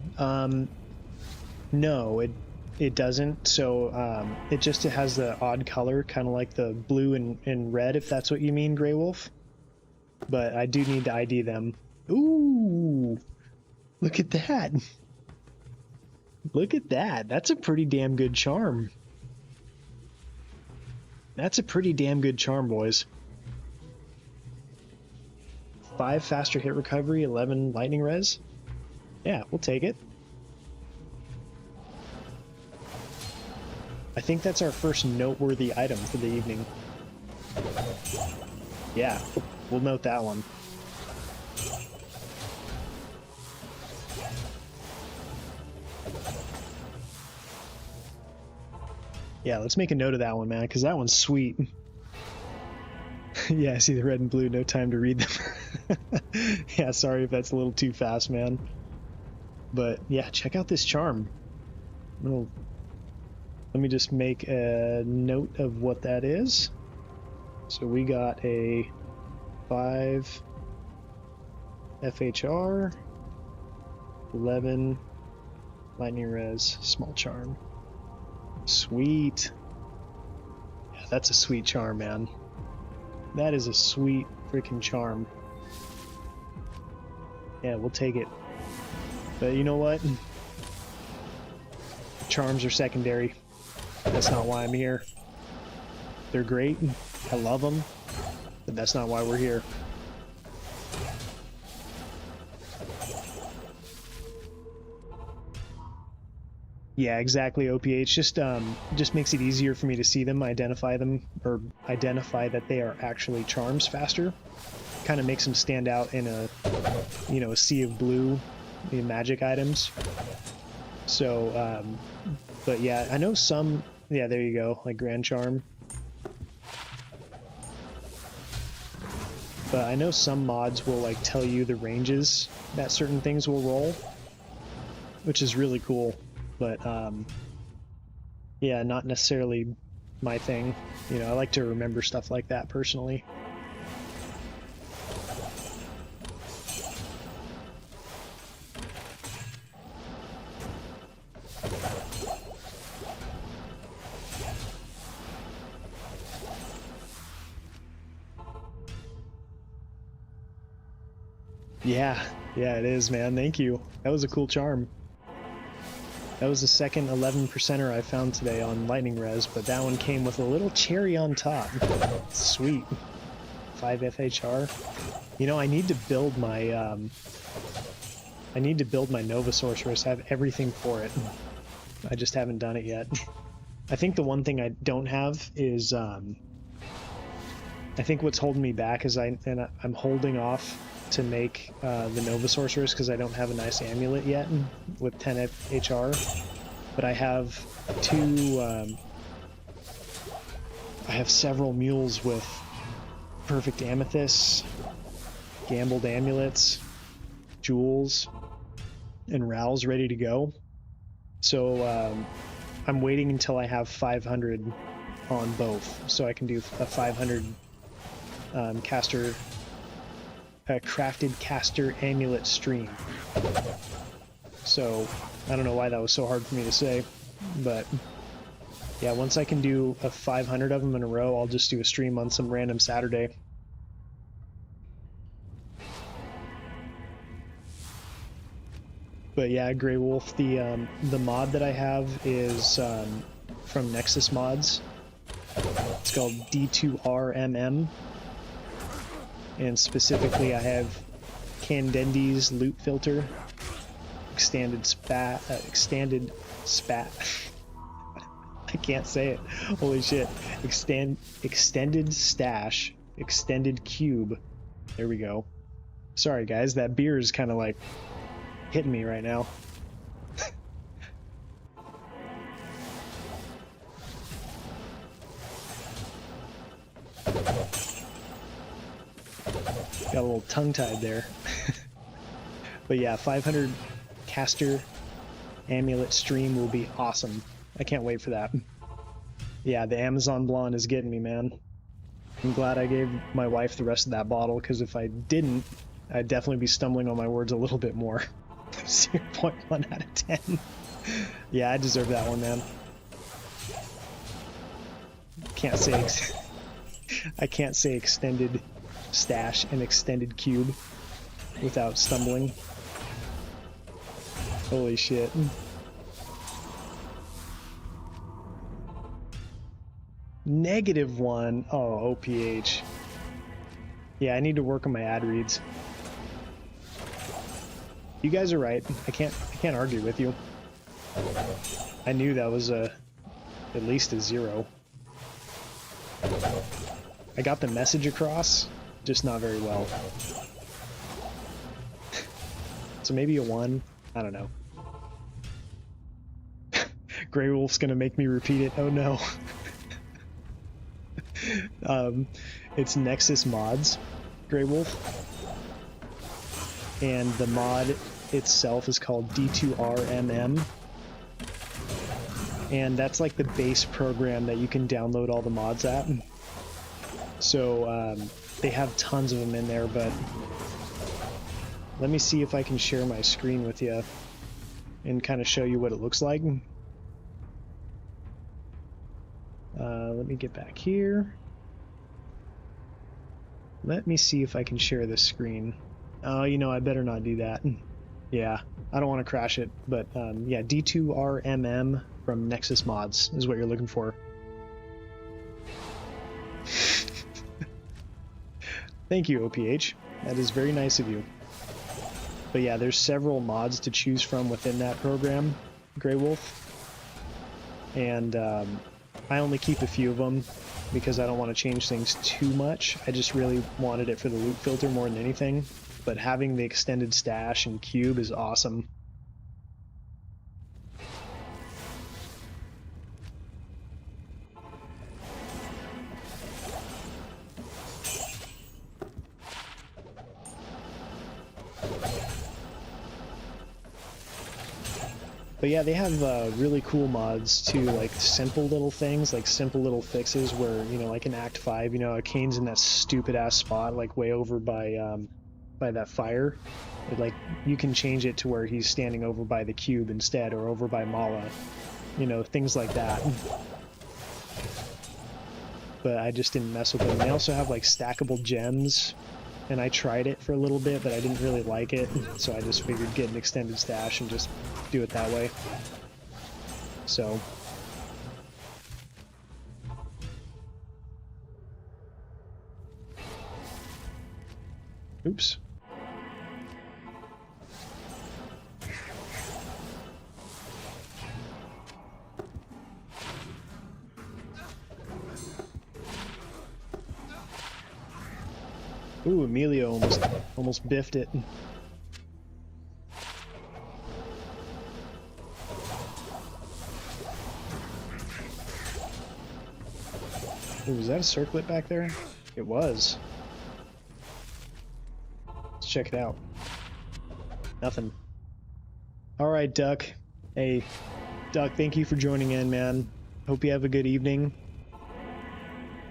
No, it doesn't. So it just has the odd color, kind of like the blue and red, if that's what you mean, Grey Wolf. But I do need to ID them. Ooh, look at that. Look at that. That's a pretty damn good charm. That's a pretty damn good charm, boys. 5 faster hit recovery, 11 lightning res. Yeah, we'll take it. I think that's our first noteworthy item for the evening. Yeah, we'll note that one. Yeah, let's make a note of that one, man, because that one's sweet. Yeah, I see the red and blue, no time to read them. Yeah, sorry if that's a little too fast, man. But yeah, check out this charm. Let me just make a note of what that is. So we got a 5 FHR, 11 lightning res, small charm. Sweet. Yeah, that's a sweet charm, man. That is a sweet freaking charm. Yeah, we'll take it. But you know what? Charms are secondary. That's not why I'm here. They're great. I love them. But that's not why we're here. Yeah, exactly, OPH. Just makes it easier for me to see them, identify that they are actually charms faster. Kind of makes them stand out in a, you know, a sea of blue, the magic items. So, but yeah, I know some, yeah, there you go, like Grand Charm. But I know some mods will like tell you the ranges that certain things will roll, which is really cool. But yeah, not necessarily my thing. You know, I like to remember stuff like that personally. Yeah, it is, man. Thank you. That was a cool charm. That was the second 11%er I found today on Lightning Res, but that one came with a little cherry on top. Sweet. 5 FHR. You know, I need to build my Nova Sorceress. I have everything for it. I just haven't done it yet. I think the one thing I don't have is I think what's holding me back is I'm holding off to make the Nova Sorceress because I don't have a nice amulet yet with 10 HR. But I have I have several mules with perfect amethysts, gambled amulets, jewels, and rowels ready to go. So I'm waiting until I have 500 on both, so I can do a 500 caster. A crafted caster amulet stream. So I don't know why that was so hard for me to say, but yeah, once I can do a 500 of them in a row, I'll just do a stream on some random Saturday. But yeah, Grey Wolf, the mod that I have is from Nexus Mods. It's called D2R MM. And specifically I have Candendi's loot filter, extended spat, I can't say it, holy shit, extended stash, extended cube, there we go. Sorry guys, that beer is kind of like hitting me right now. Got a little tongue-tied there. But yeah, 500 caster amulet stream will be awesome. I can't wait for that. Yeah, the Amazon Blonde is getting me, man. I'm glad I gave my wife the rest of that bottle, because if I didn't, I'd definitely be stumbling on my words a little bit more. 0.1 out of 10. Yeah, I deserve that one, man. I can't say extended stash and extended cube without stumbling. Holy shit. -1. Oh, OPH. Yeah, I need to work on my ad reads. You guys are right. I can't argue with you. I knew that was at least a 0. I got the message across, just not very well. So maybe a 1. I don't know. Grey Wolf's gonna make me repeat it. Oh no. It's Nexus Mods, Grey Wolf. And the mod itself is called D2R. And that's like the base program that you can download all the mods at. So they have tons of them in there, but let me see if I can share my screen with you and kind of show you what it looks like. Let me get back here. Let me see if I can share this screen. Oh, you know, I better not do that. Yeah, I don't want to crash it, but yeah, D2R from Nexus Mods is what you're looking for. Thank you, OPH. That is very nice of you. But yeah, there's several mods to choose from within that program, Grey Wolf. And I only keep a few of them because I don't want to change things too much. I just really wanted it for the loot filter more than anything. But having the extended stash and cube is awesome. But yeah, they have really cool mods too, like simple little things, like simple little fixes where, you know, like in Act 5, you know, Kane's in that stupid ass spot, like way over by that fire. Like, you can change it to where he's standing over by the cube instead, or over by Mala, you know, things like that. But I just didn't mess with them. They also have like stackable gems, and I tried it for a little bit, but I didn't really like it, so I just figured get an extended stash and just do it that way. So oops. Ooh, Emilio almost biffed it. Ooh, was that a circlet back there? It was. Let's check it out. Nothing. Alright, Duck. Hey, Duck, thank you for joining in, man. Hope you have a good evening.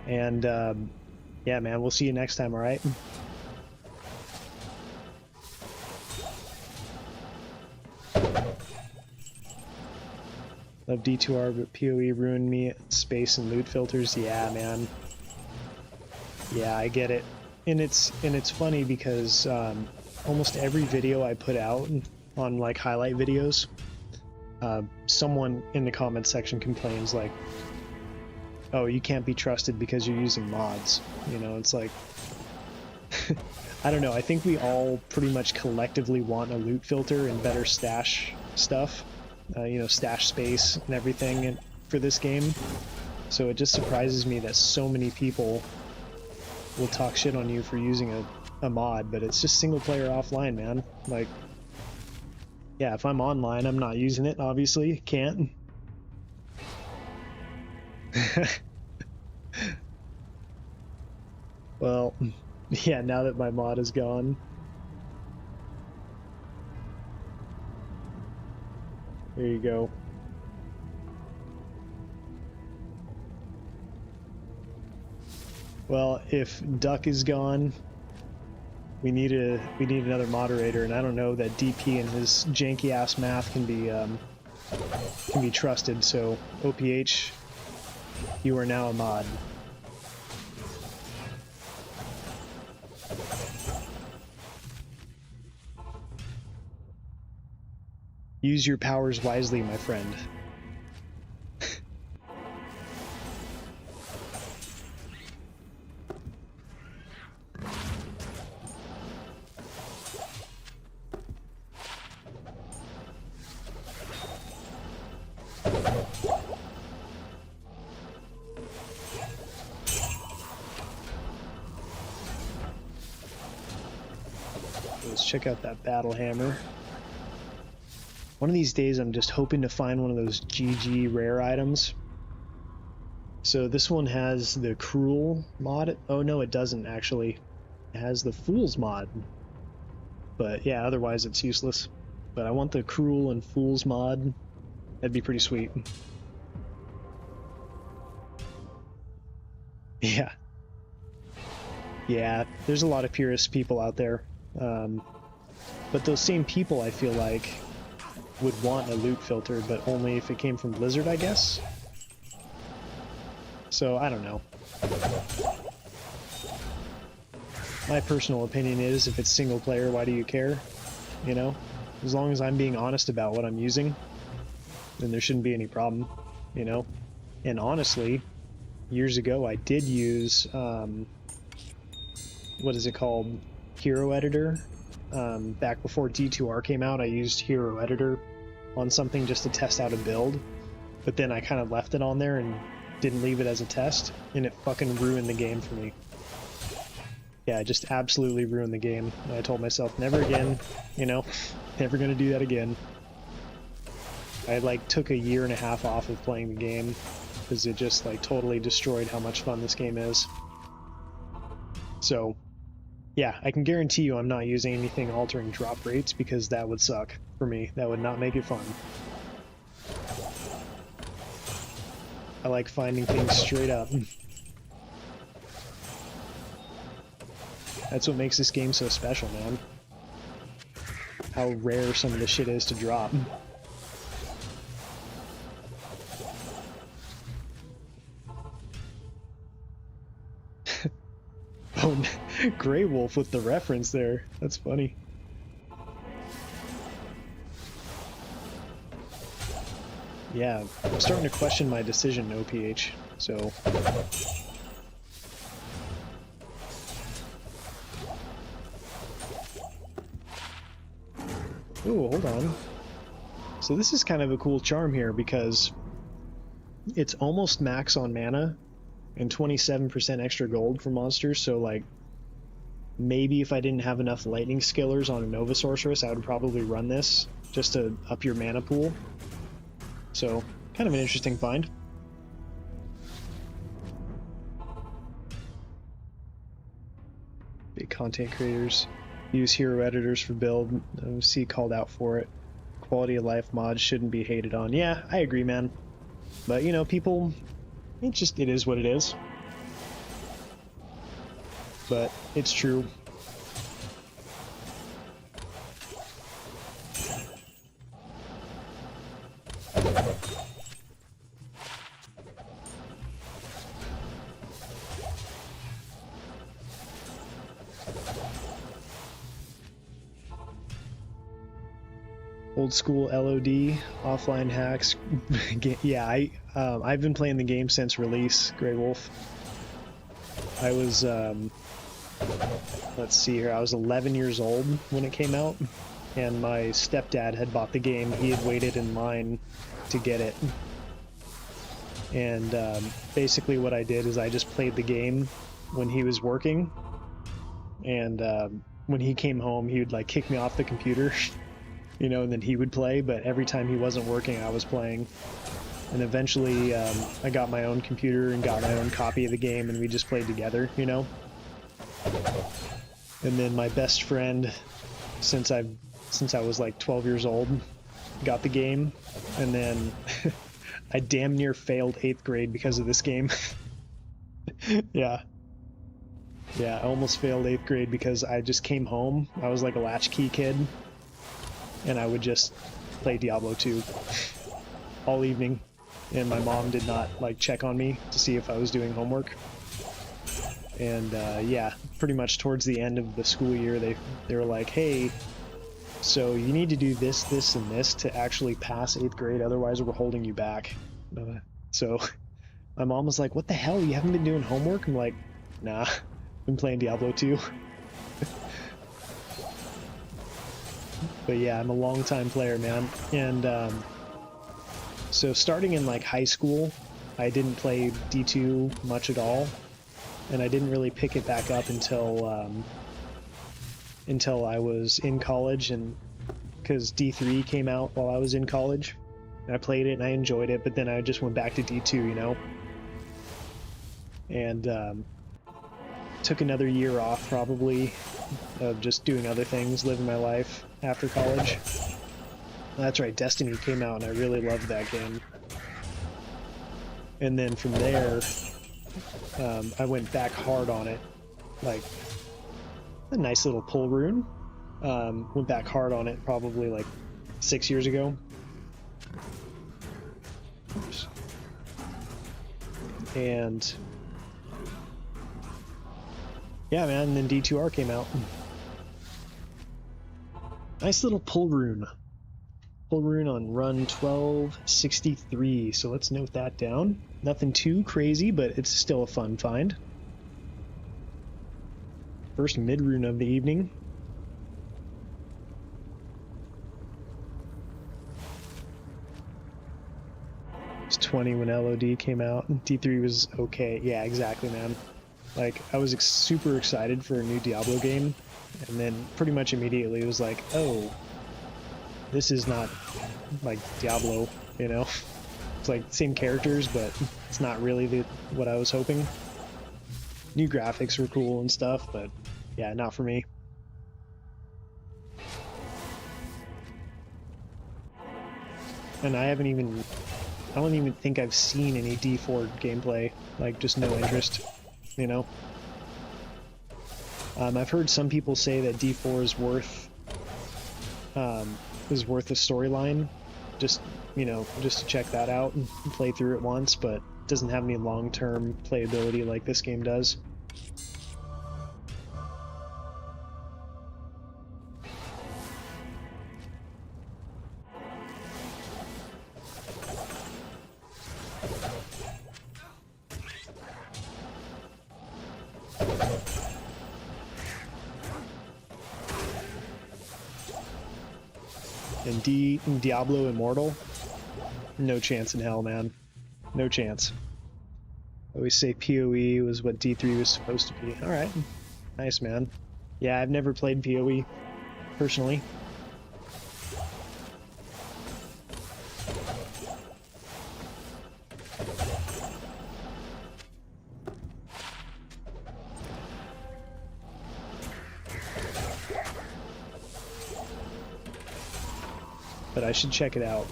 And, yeah, man, we'll see you next time, alright? Love D2R, but PoE ruined me. Space and loot filters, yeah, man. Yeah, I get it. And it's funny because almost every video I put out on like highlight videos, someone in the comment section complains like, oh, you can't be trusted because you're using mods. You know, it's like, I don't know, I think we all pretty much collectively want a loot filter and better stash stuff. You know, stash space and everything for this game. So it just surprises me that so many people will talk shit on you for using a mod, but it's just single player offline, man. Like, yeah, if I'm online, I'm not using it, obviously. Can't. Well, yeah, now that my mod is gone. There you go. Well, if Duck is gone, we need another moderator, and I don't know that DP and his janky ass math can be trusted. So OPH, you are now a mod. Use your powers wisely, my friend. Let's check out that battle hammer. One of these days I'm just hoping to find one of those GG rare items. So this one has the Cruel mod. Oh no, it doesn't actually. It has the Fool's mod. But yeah, otherwise it's useless. But I want the Cruel and Fool's mod. That'd be pretty sweet. Yeah. Yeah, there's a lot of purist people out there. But those same people, I feel like, would want a loot filter, but only if it came from Blizzard, I guess? So, I don't know. My personal opinion is, if it's single player, why do you care? You know? As long as I'm being honest about what I'm using, then there shouldn't be any problem, you know? And honestly, years ago I did use, what is it called? Hero Editor. Back before D2R came out, I used Hero Editor on something just to test out a build, but then I kind of left it on there and didn't leave it as a test, and it fucking ruined the game for me. Yeah, it just absolutely ruined the game. And I told myself, never again, you know, never gonna do that again. I like took a year and a half off of playing the game because it just like totally destroyed how much fun this game is. So yeah, I can guarantee you I'm not using anything altering drop rates, because that would suck for me. That would not make it fun. I like finding things straight up. That's what makes this game so special, man. How rare some of the shit is to drop. Oh, Grey Wolf with the reference there. That's funny. Yeah, I'm starting to question my decision, no PH, so... Ooh, hold on. So this is kind of a cool charm here, because it's almost max on mana and 27% extra gold for monsters, so like maybe if I didn't have enough lightning skillers on a Nova Sorceress, I would probably run this just to up your mana pool. So, kind of an interesting find. Big content creators use hero editors for build. See called out for it. Quality of life mods shouldn't be hated on. Yeah, I agree, man. But you know, people, it is what it is. But it's true. Old school LOD, offline hacks. Yeah, I've been playing the game since release, Grey Wolf. I was, let's see here, I was 11 years old when it came out, and my stepdad had bought the game. He had waited in line to get it. And basically what I did is I just played the game when he was working, and when he came home, he would like kick me off the computer. You know, and then he would play, but every time he wasn't working, I was playing. And eventually, I got my own computer and got my own copy of the game, and we just played together, you know? And then my best friend, since I was like 12 years old, got the game, and then I damn near failed 8th grade because of this game. Yeah. Yeah, I almost failed 8th grade because I just came home. I was like a latchkey kid, and I would just play Diablo 2 all evening, and my mom did not like check on me to see if I was doing homework. And yeah, pretty much towards the end of the school year, they were like, hey, so you need to do this, this, and this to actually pass 8th grade, otherwise we're holding you back. So my mom was like, what the hell, you haven't been doing homework? I'm like, nah, I've been playing Diablo 2. But yeah, I'm a long-time player, man. And so starting in like high school, I didn't play D2 much at all, and I didn't really pick it back up until I was in college, and because D3 came out while I was in college. And I played it and I enjoyed it, but then I just went back to D2, you know? And took another year off, probably, of just doing other things, living my life after college. That's right, Destiny came out and I really loved that game. And then from there, I went back hard on it. Like, a nice little pull rune. Went back hard on it probably like 6 years ago. Oops. And yeah, man, and then D2R came out. Nice little pull rune. Pull rune on run 1263, so let's note that down. Nothing too crazy, but it's still a fun find. First mid rune of the evening. It's 20 when LOD came out. D3 was okay. Yeah, exactly, man. Like, I was super excited for a new Diablo game, and then pretty much immediately it was like, oh, this is not like Diablo, you know? It's like same characters, but it's not really what I was hoping. New graphics were cool and stuff, but yeah, not for me. And I don't even think I've seen any D4 gameplay, like just no interest, you know? I've heard some people say that D4 is worth the storyline, just, you know, just to check that out and play through it once, but it doesn't have any long-term playability like this game does. And Diablo Immortal? No chance in hell, man. No chance. I always say PoE was what D3 was supposed to be. Alright. Nice, man. Yeah, I've never played PoE, personally. But I should check it out.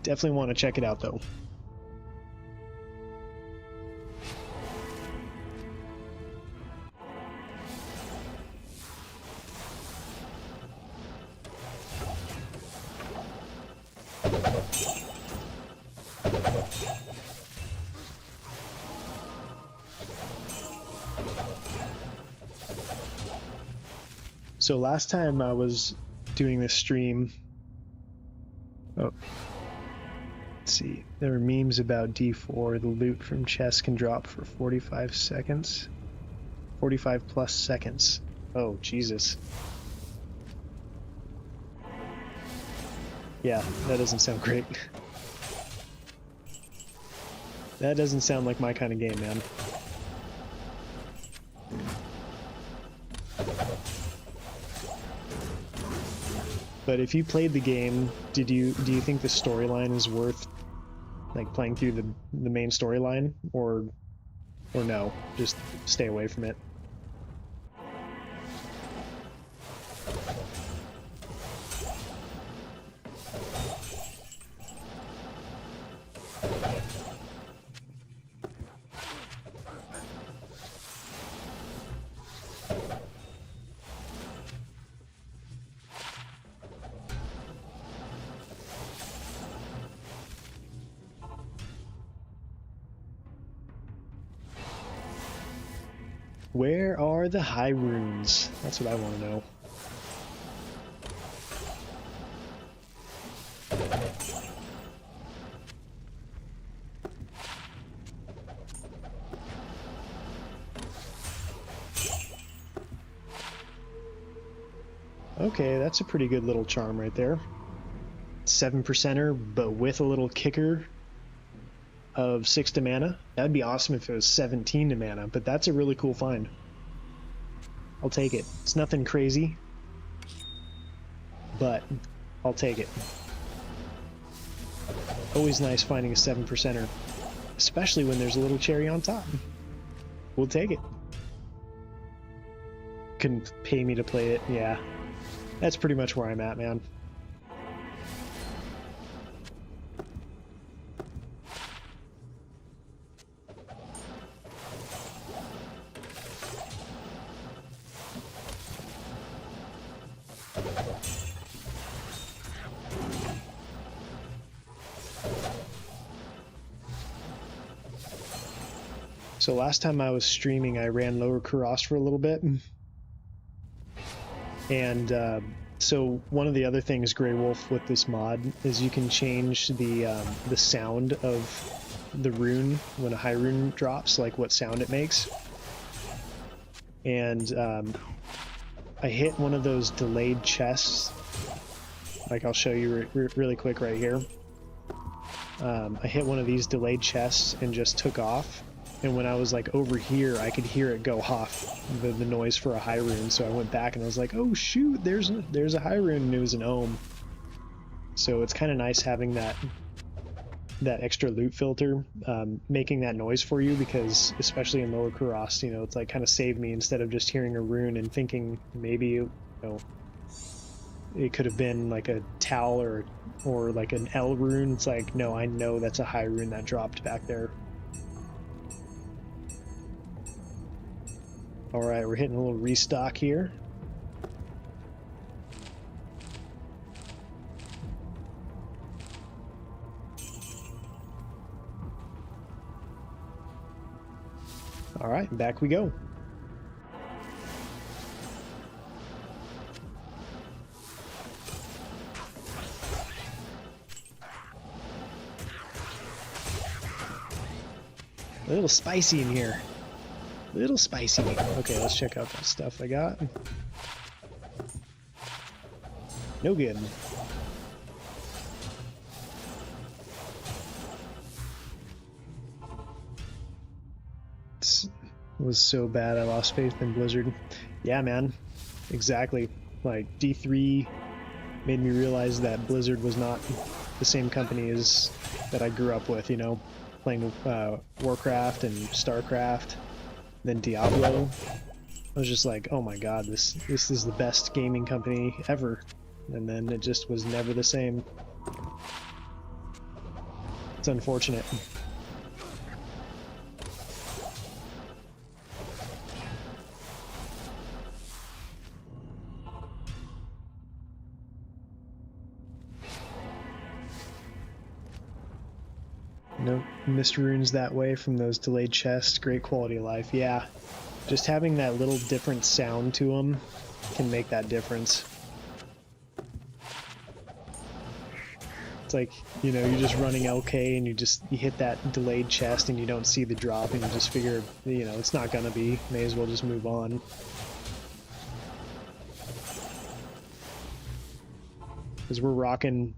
Definitely want to check it out, though. So last time I was doing this stream, let's see, there were memes about D4. The loot from chests can drop for 45 seconds. 45 plus seconds. Oh, Jesus. Yeah, that doesn't sound great. That doesn't sound like my kind of game, man. But if you played the game, do you think the storyline is worth like playing through the main storyline, or no? Just stay away from it. Where are the high runes? That's what I want to know. Okay, that's a pretty good little charm right there. 7%er, but with a little kicker of 6 to mana. That'd be awesome if it was 17 to mana, but that's a really cool find. I'll take it. It's nothing crazy. but I'll take it. Always nice finding a 7%er, especially when there's a little cherry on top. We'll take it. Couldn't pay me to play it. Yeah, that's pretty much where I'm at, man. So last time I was streaming, I ran Lower Kurast for a little bit. And so one of the other things, Grey Wolf, with this mod is you can change the sound of the rune when a high rune drops, like what sound it makes. And I hit one of those delayed chests. Like I'll show you really quick right here. I hit one of these delayed chests and just took off. And when I was like over here, I could hear it go off, the noise for a high rune. So I went back and I was like, oh shoot, there's a high rune, and it was an ohm. So it's kind of nice having that extra loot filter making that noise for you, because especially in Lower Kurast, you know, it's like kind of saved me instead of just hearing a rune and thinking maybe, you know, it could have been like a Tau or like an L rune. It's like, no, I know that's a high rune that dropped back there. All right, we're hitting a little restock here. All right, back we go. A little spicy in here. A little spicy. Okay, let's check out that stuff I got. No good. It was so bad I lost faith in Blizzard. Yeah, man. Exactly. Like, D3 made me realize that Blizzard was not the same company as that I grew up with, you know, playing Warcraft and Starcraft. Then Diablo. I was just like, oh my god, this is the best gaming company ever. And then it just was never the same. It's unfortunate. No missed runes that way from those delayed chests. Great quality of life. Yeah, just having that little different sound to them can make that difference. It's like, you know, you're just running LK and you hit that delayed chest and you don't see the drop and you just figure, you know, it's not gonna be. May as well just move on. Because we're rocking,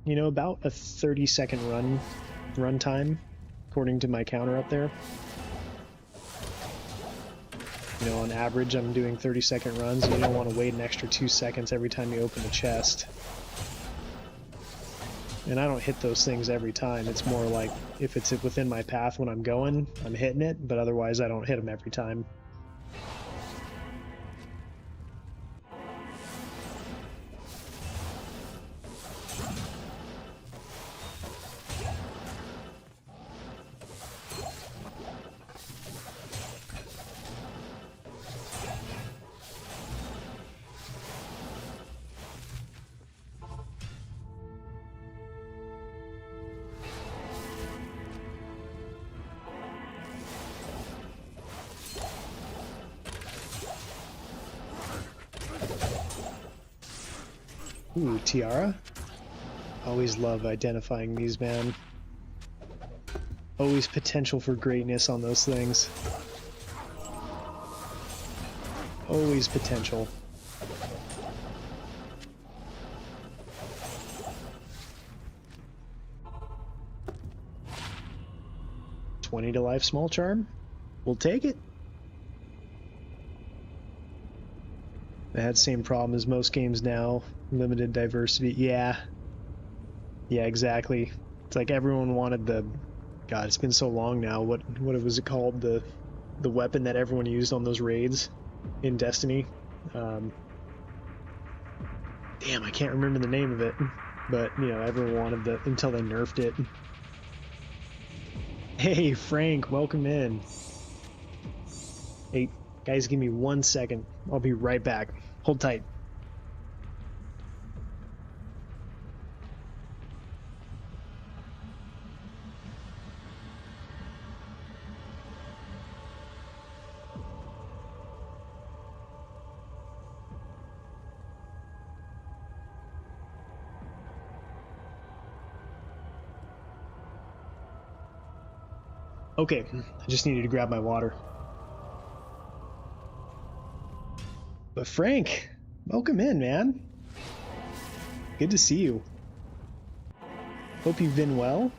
you know, about a 30-second run time, according to my counter up there. You know, on average, I'm doing 30-second runs, and you don't want to wait an extra 2 seconds every time you open a chest. And I don't hit those things every time. It's more like, if it's within my path when I'm going, I'm hitting it, but otherwise I don't hit them every time. Ooh, Tiara? Always love identifying these, man. Always potential for greatness on those things. Always potential. $20 to life small charm? We'll take it. I had the same problem as most games now. Limited diversity. Yeah. Yeah, exactly. It's like everyone wanted the... God, it's been so long now. What was it called? The weapon that everyone used on those raids in Destiny. Damn, I can't remember the name of it. But, you know, everyone wanted the... until they nerfed it. Hey, Frank, welcome in. Hey, guys, give me 1 second. I'll be right back. Hold tight. Okay, I just needed to grab my water. But Frank, welcome in, man. Good to see you. Hope you've been well.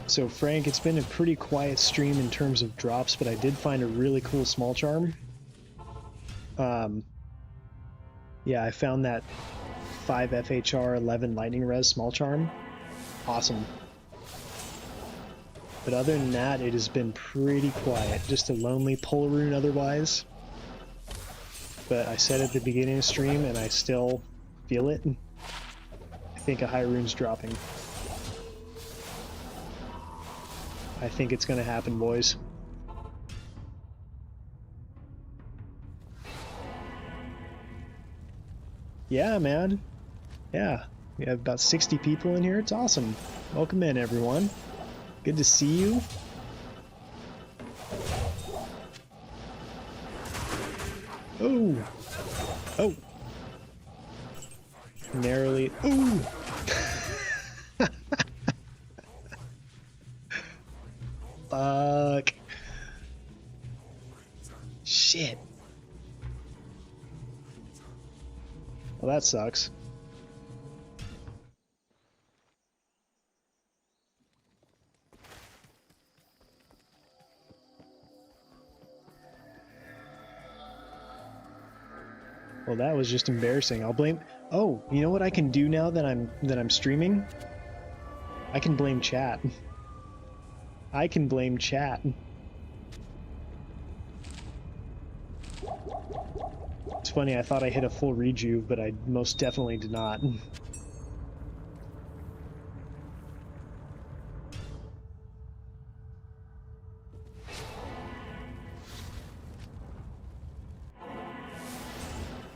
So Frank, it's been a pretty quiet stream in terms of drops, but I did find a really cool small charm. Yeah, I found that 5 FHR 11 lightning res small charm. Awesome. But other than that, it has been pretty quiet. Just a lonely pull rune otherwise. But I said at the beginning of the stream, and I still feel it. I think a high rune's dropping. I think it's gonna happen, boys. Yeah, man. Yeah. We have about 60 people in here. It's awesome. Welcome in, everyone. Good to see you. Oh. Oh. Narrowly. Ooh. Fuck. Shit. Well, that sucks. Well, that was just embarrassing. I'll blame... Oh, you know what I can do now that I'm streaming? I can blame chat. I can blame chat. It's funny, I thought I hit a full rejuve, but I most definitely did not.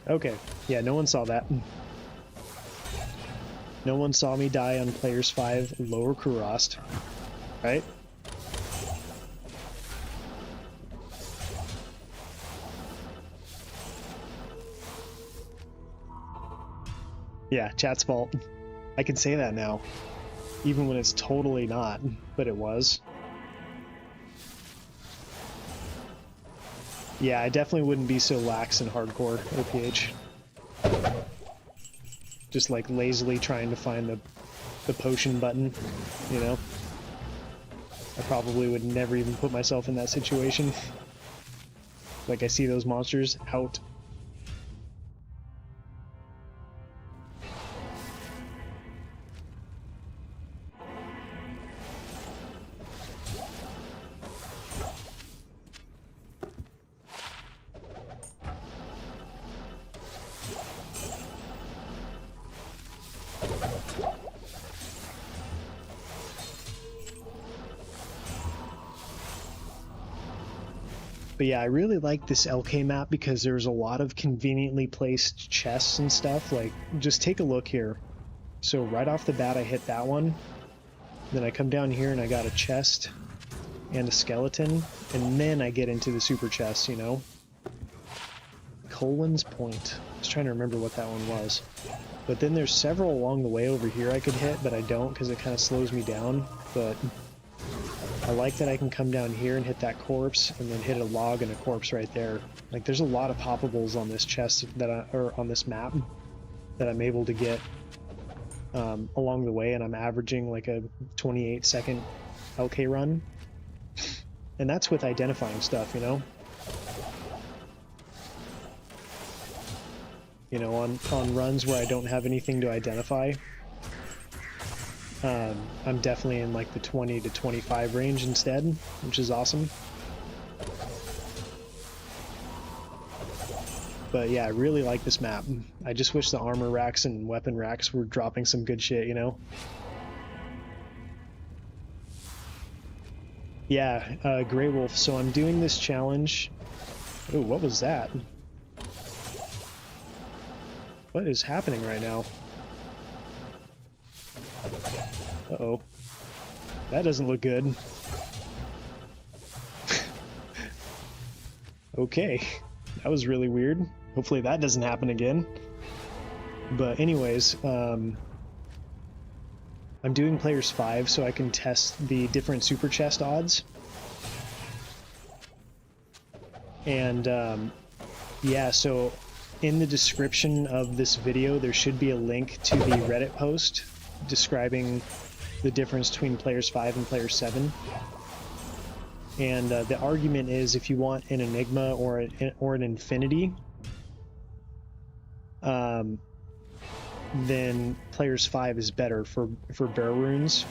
Okay, yeah, no one saw that. No one saw me die on Players 5 Lower Kurast, right? Yeah, chat's fault. I can say that now, even when it's totally not, but it was. Yeah, I definitely wouldn't be so lax in hardcore OPH. Just like lazily trying to find the potion button, you know? I probably would never even put myself in that situation. Like, I see those monsters, out. But yeah, I really like this LK map because there's a lot of conveniently placed chests and stuff. Like, just take a look here. So right off the bat, I hit that one. Then I come down here and I got a chest and a skeleton. And then I get into the super chest, you know? Colin's Point. I was trying to remember what that one was. But then there's several along the way over here I could hit, but I don't because it kind of slows me down. But I like that I can come down here and hit that corpse and then hit a log and a corpse right there. Like, there's a lot of poppables on this chest or on this map. that I'm able to get along the way, and I'm averaging like a 28-second LK run. And that's with identifying stuff, you know? You know, on runs where I don't have anything to identify, I'm definitely in like the 20 to 25 range instead, which is awesome. But yeah, I really like this map. I just wish the armor racks and weapon racks were dropping some good shit, you know? Yeah, Grey Wolf. So I'm doing this challenge. Oh, what was that? What is happening right now? Uh-oh. That doesn't look good. Okay. That was really weird. Hopefully that doesn't happen again. But anyways, I'm doing players 5 so I can test the different super chest odds. And yeah, so in the description of this video there should be a link to the Reddit post describing the difference between players 5 and players 7. And the argument is if you want an Enigma or an Infinity, then players 5 is better for bear runes,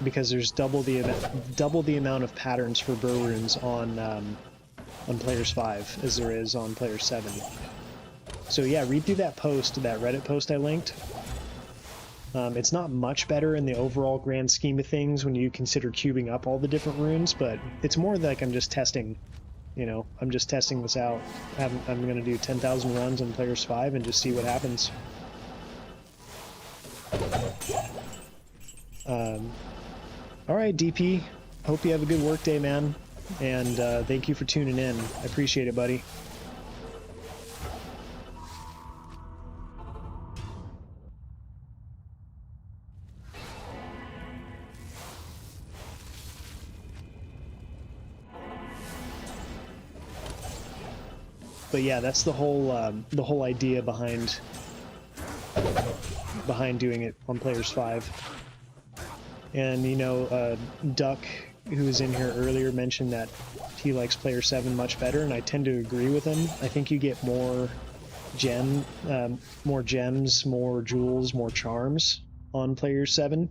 because there's double the amount of patterns for bear runes on players 5 as there is on players 7. So yeah, read through that post, that Reddit post I linked. It's not much better in the overall grand scheme of things when you consider cubing up all the different runes, but it's more like I'm just testing, you know, I'm just testing this out. I'm going to do 10,000 runs on players 5 and just see what happens. Alright, DP, hope you have a good work day, man, and thank you for tuning in. I appreciate it, buddy. But yeah, that's the whole idea behind doing it on players 5. And you know, Duck, who was in here earlier, mentioned that he likes player 7 much better, and I tend to agree with him. I think you get more gems, more jewels, more charms on player 7.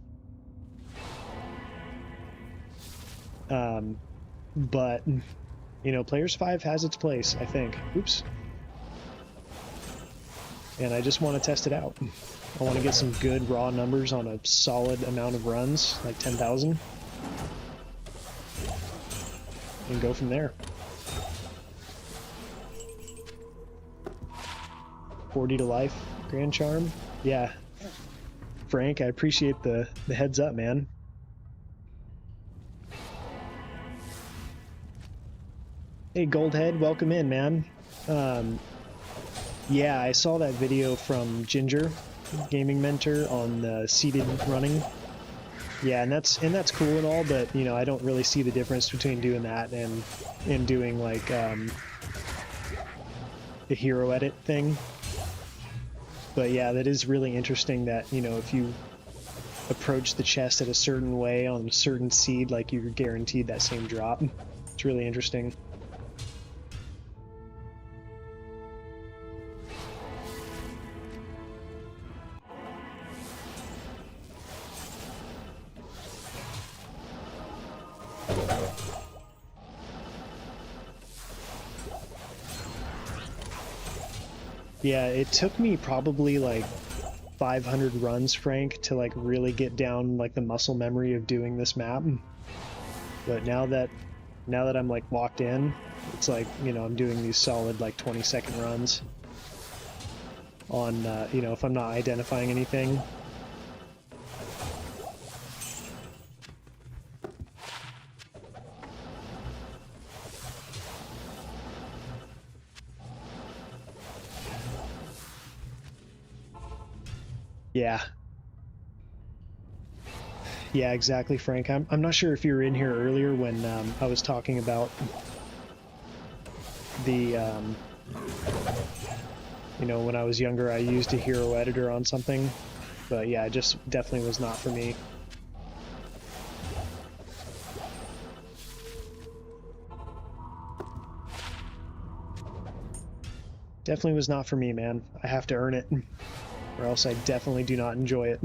But you know, players 5 has its place, I think. Oops. And I just want to test it out. I want to get some good raw numbers on a solid amount of runs, like 10,000. And go from there. 40 to life, Grand Charm. Yeah. Frank, I appreciate the heads up, man. Hey, Goldhead, welcome in, man. Yeah, I saw that video from Ginger, Gaming Mentor, on the seated running. Yeah, and that's cool and all, but you know, I don't really see the difference between doing that and doing like the hero edit thing. But yeah, that is really interesting that, you know, if you approach the chest at a certain way on a certain seed, like you're guaranteed that same drop. It's really interesting. Yeah, it took me probably like 500 runs, Frank, to like really get down like the muscle memory of doing this map. But now that I'm like locked in, it's like, you know, I'm doing these solid like 20-second runs on, you know, if I'm not identifying anything. Yeah. Yeah, exactly, Frank. I'm not sure if you were in here earlier when I was talking about the You know, when I was younger, I used a hero editor on something, but yeah, it just definitely was not for me. Definitely was not for me, man. I have to earn it, or else I definitely do not enjoy it.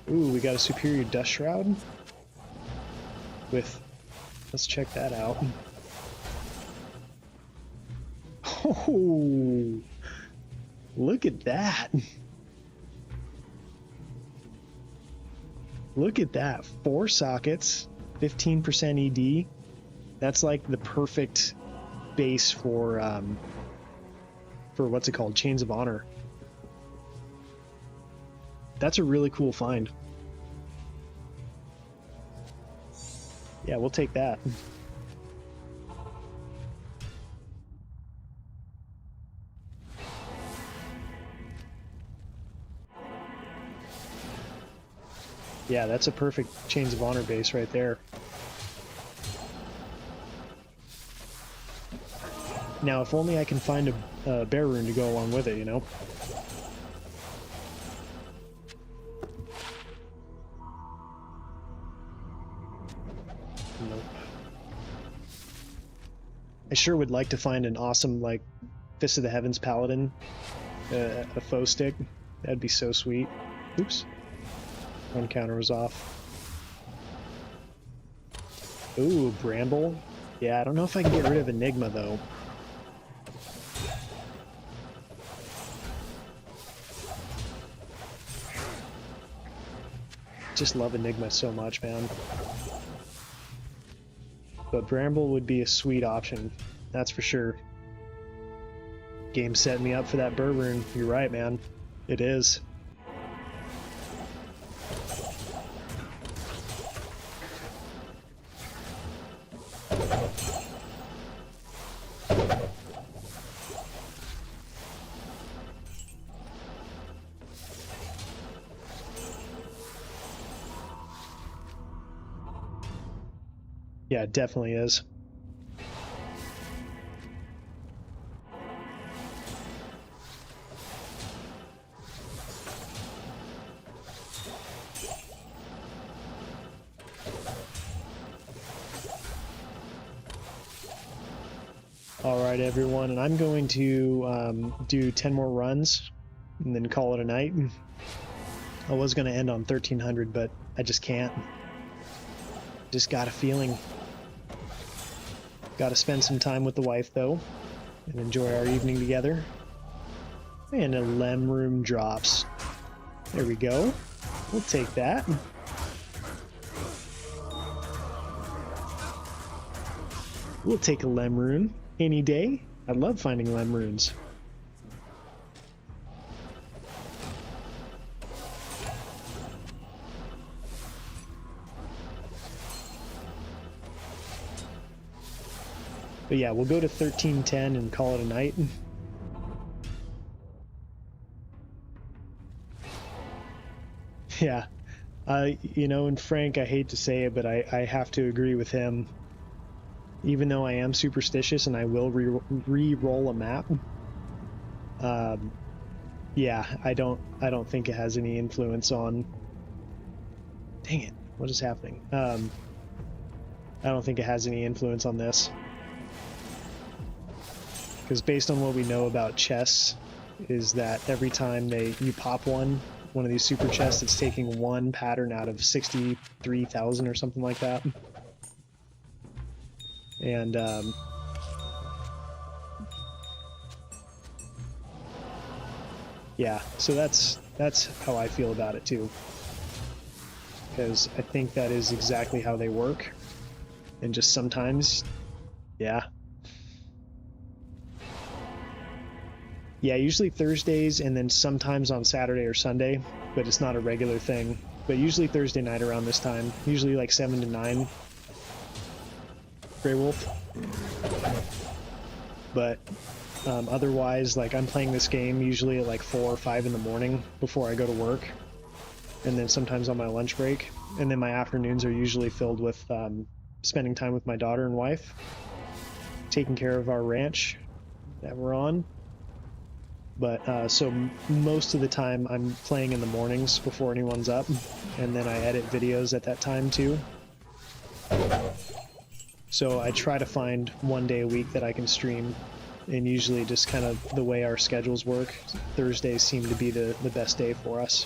Ooh, we got a superior dust shroud with, let's check that out. Oh, look at that. Look at that. 4 sockets, 15% ED. That's like the perfect base for what's it called? Chains of Honor. That's a really cool find. Yeah, we'll take that. Yeah, that's a perfect Chains of Honor base right there. Now, if only I can find a bear rune to go along with it, you know? Nope. I sure would like to find an awesome, like, Fist of the Heavens Paladin, a foe stick. That'd be so sweet. Oops. One counter was off. Ooh, Bramble. Yeah, I don't know if I can get rid of Enigma, though. Just love Enigma so much, man. But Bramble would be a sweet option, that's for sure. Game setting me up for that burr rune. You're right, man. It is. Yeah, it definitely is. Alright, everyone, and I'm going to do 10 more runs and then call it a night. I was going to end on 1300, but I just can't. Just got a feeling. Got to spend some time with the wife, though, and enjoy our evening together. And a lem room drops. There we go. We'll take that. We'll take a lem rune any day. I love finding lem runes. But yeah, we'll go to 1310 and call it a night. Yeah, you know, and Frank, I hate to say it, but I have to agree with him. Even though I am superstitious and I will re-roll a map, yeah, I don't think it has any influence on. Dang it! What is happening? I don't think it has any influence on this. Because based on what we know about chests, is that every time you pop one of these super chests, it's taking one pattern out of 63,000 or something like that. And yeah, so that's how I feel about it too. Because I think that is exactly how they work, and just sometimes, yeah. Yeah, usually Thursdays and then sometimes on Saturday or Sunday, but it's not a regular thing. But usually Thursday night around this time, usually like 7 to 9. Grey Wolf. But otherwise, like I'm playing this game usually at like 4 or 5 in the morning before I go to work. and then sometimes on my lunch break. And then my afternoons are usually filled with spending time with my daughter and wife, taking care of our ranch that we're on. But so most of the time I'm playing in the mornings before anyone's up, and then I edit videos at that time too. So I try to find one day a week that I can stream, and usually just kind of the way our schedules work, Thursdays seem to be the best day for us.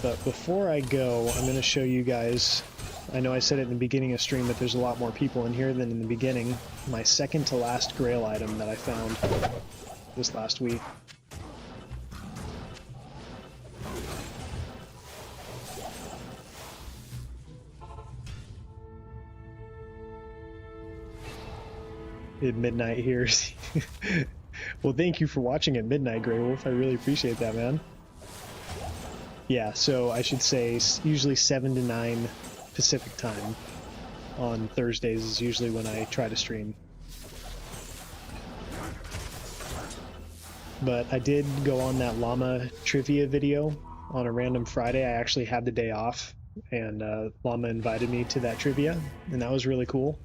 But before I go, I'm going to show you guys, I know I said it in the beginning of stream, but there's a lot more people in here than in the beginning, my second to last grail item that I found this last week. At midnight here. Well, thank you for watching at midnight, Grey Wolf. I really appreciate that, man. Yeah, so I should say usually 7 to 9 Pacific time on Thursdays is usually when I try to stream. But I did go on that llama trivia video on a random Friday. I actually had the day off, and Llama invited me to that trivia, and that was really cool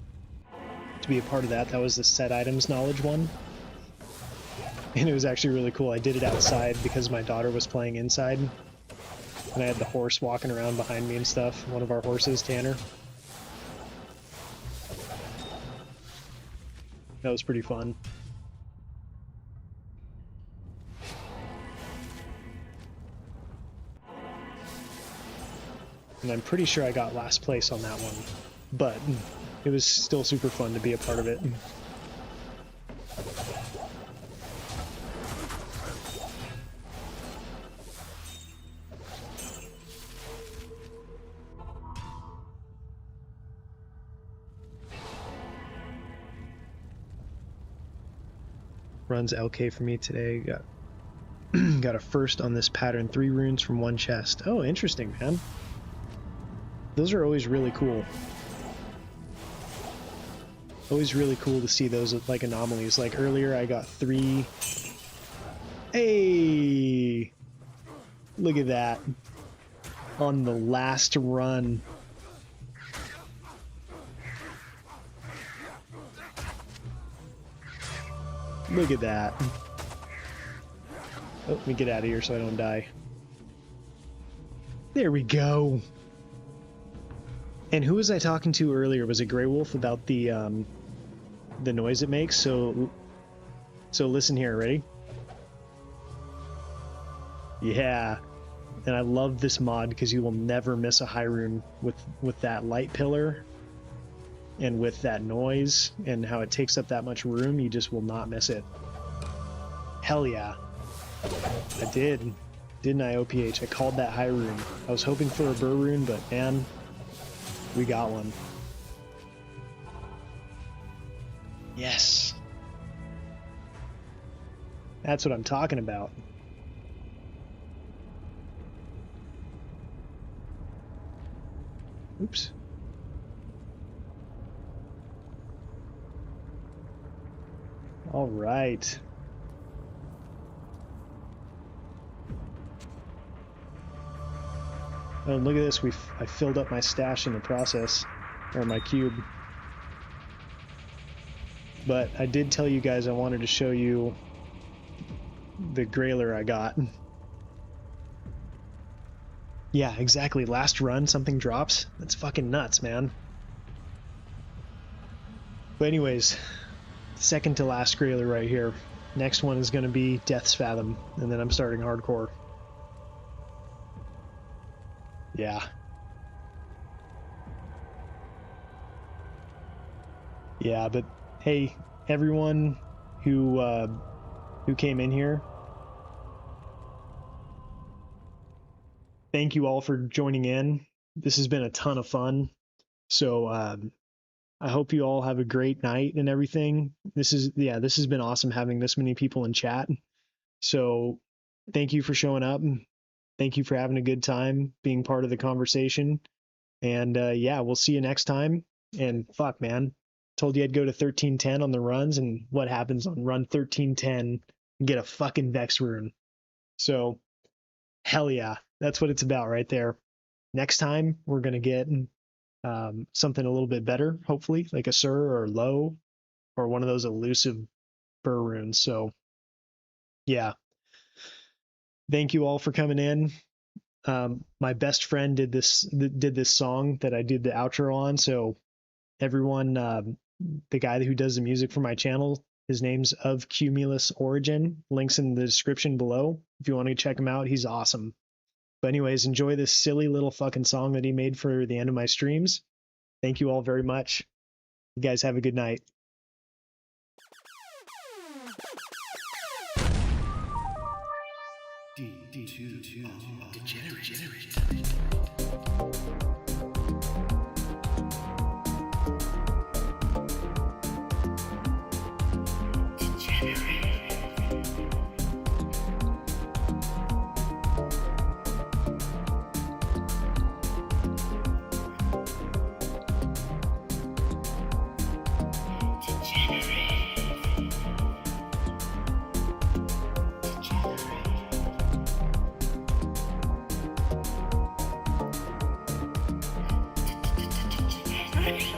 to be a part of that. That was the set items knowledge one, and it was actually really cool. I did it outside because my daughter was playing inside, and I had the horse walking around behind me and stuff. One of our horses, Tanner. That was pretty fun. And I'm pretty sure I got last place on that one, but it was still super fun to be a part of it. Runs LK for me today. Got a first on this pattern, 3 runes from 1 chest. Oh, interesting, man. Those are always really cool. Always really cool to see those like anomalies. Like earlier I got 3. Hey! Look at that. On the last run. Look at that. Oh, let me get out of here so I don't die. There we go. And who was I talking to earlier? Was it Grey Wolf about the noise it makes? So listen here, ready? Yeah. And I love this mod because you will never miss a high rune with that light pillar and with that noise and how it takes up that much room. You just will not miss it. Hell yeah. I did. Didn't I, OPH? I called that high rune. I was hoping for a brew rune, but man, we got one. Yes. That's what I'm talking about. Oops. All right. Oh, look at this. I filled up my stash in the process, or my cube. But I did tell you guys I wanted to show you the grailer I got. Yeah, exactly. Last run, something drops. That's fucking nuts, man. But anyways, second to last grailer right here. Next one is going to be Death's Fathom, and then I'm starting hardcore. Yeah. Yeah, but hey, everyone who came in here, thank you all for joining in. This has been a ton of fun. So I hope you all have a great night and everything. This has been awesome having this many people in chat. So thank you for showing up. Thank you for having a good time being part of the conversation. And yeah, we'll see you next time. And fuck, man, told you I'd go to 1310 on the runs, and what happens on run 1310? Get a fucking Vex rune. So hell yeah, that's what it's about right there. Next time we're gonna get something a little bit better, hopefully, like a Sur or Low or one of those elusive burr runes. So yeah, thank you all for coming in. My best friend did this song that I did the outro on. So everyone, the guy who does the music for my channel, his name's Of Cumulus Origin. Links in the description below if you want to check him out. He's awesome. But anyways, enjoy this silly little fucking song that he made for the end of my streams. Thank you all very much. You guys have a good night.
D2R Degenerate. Right.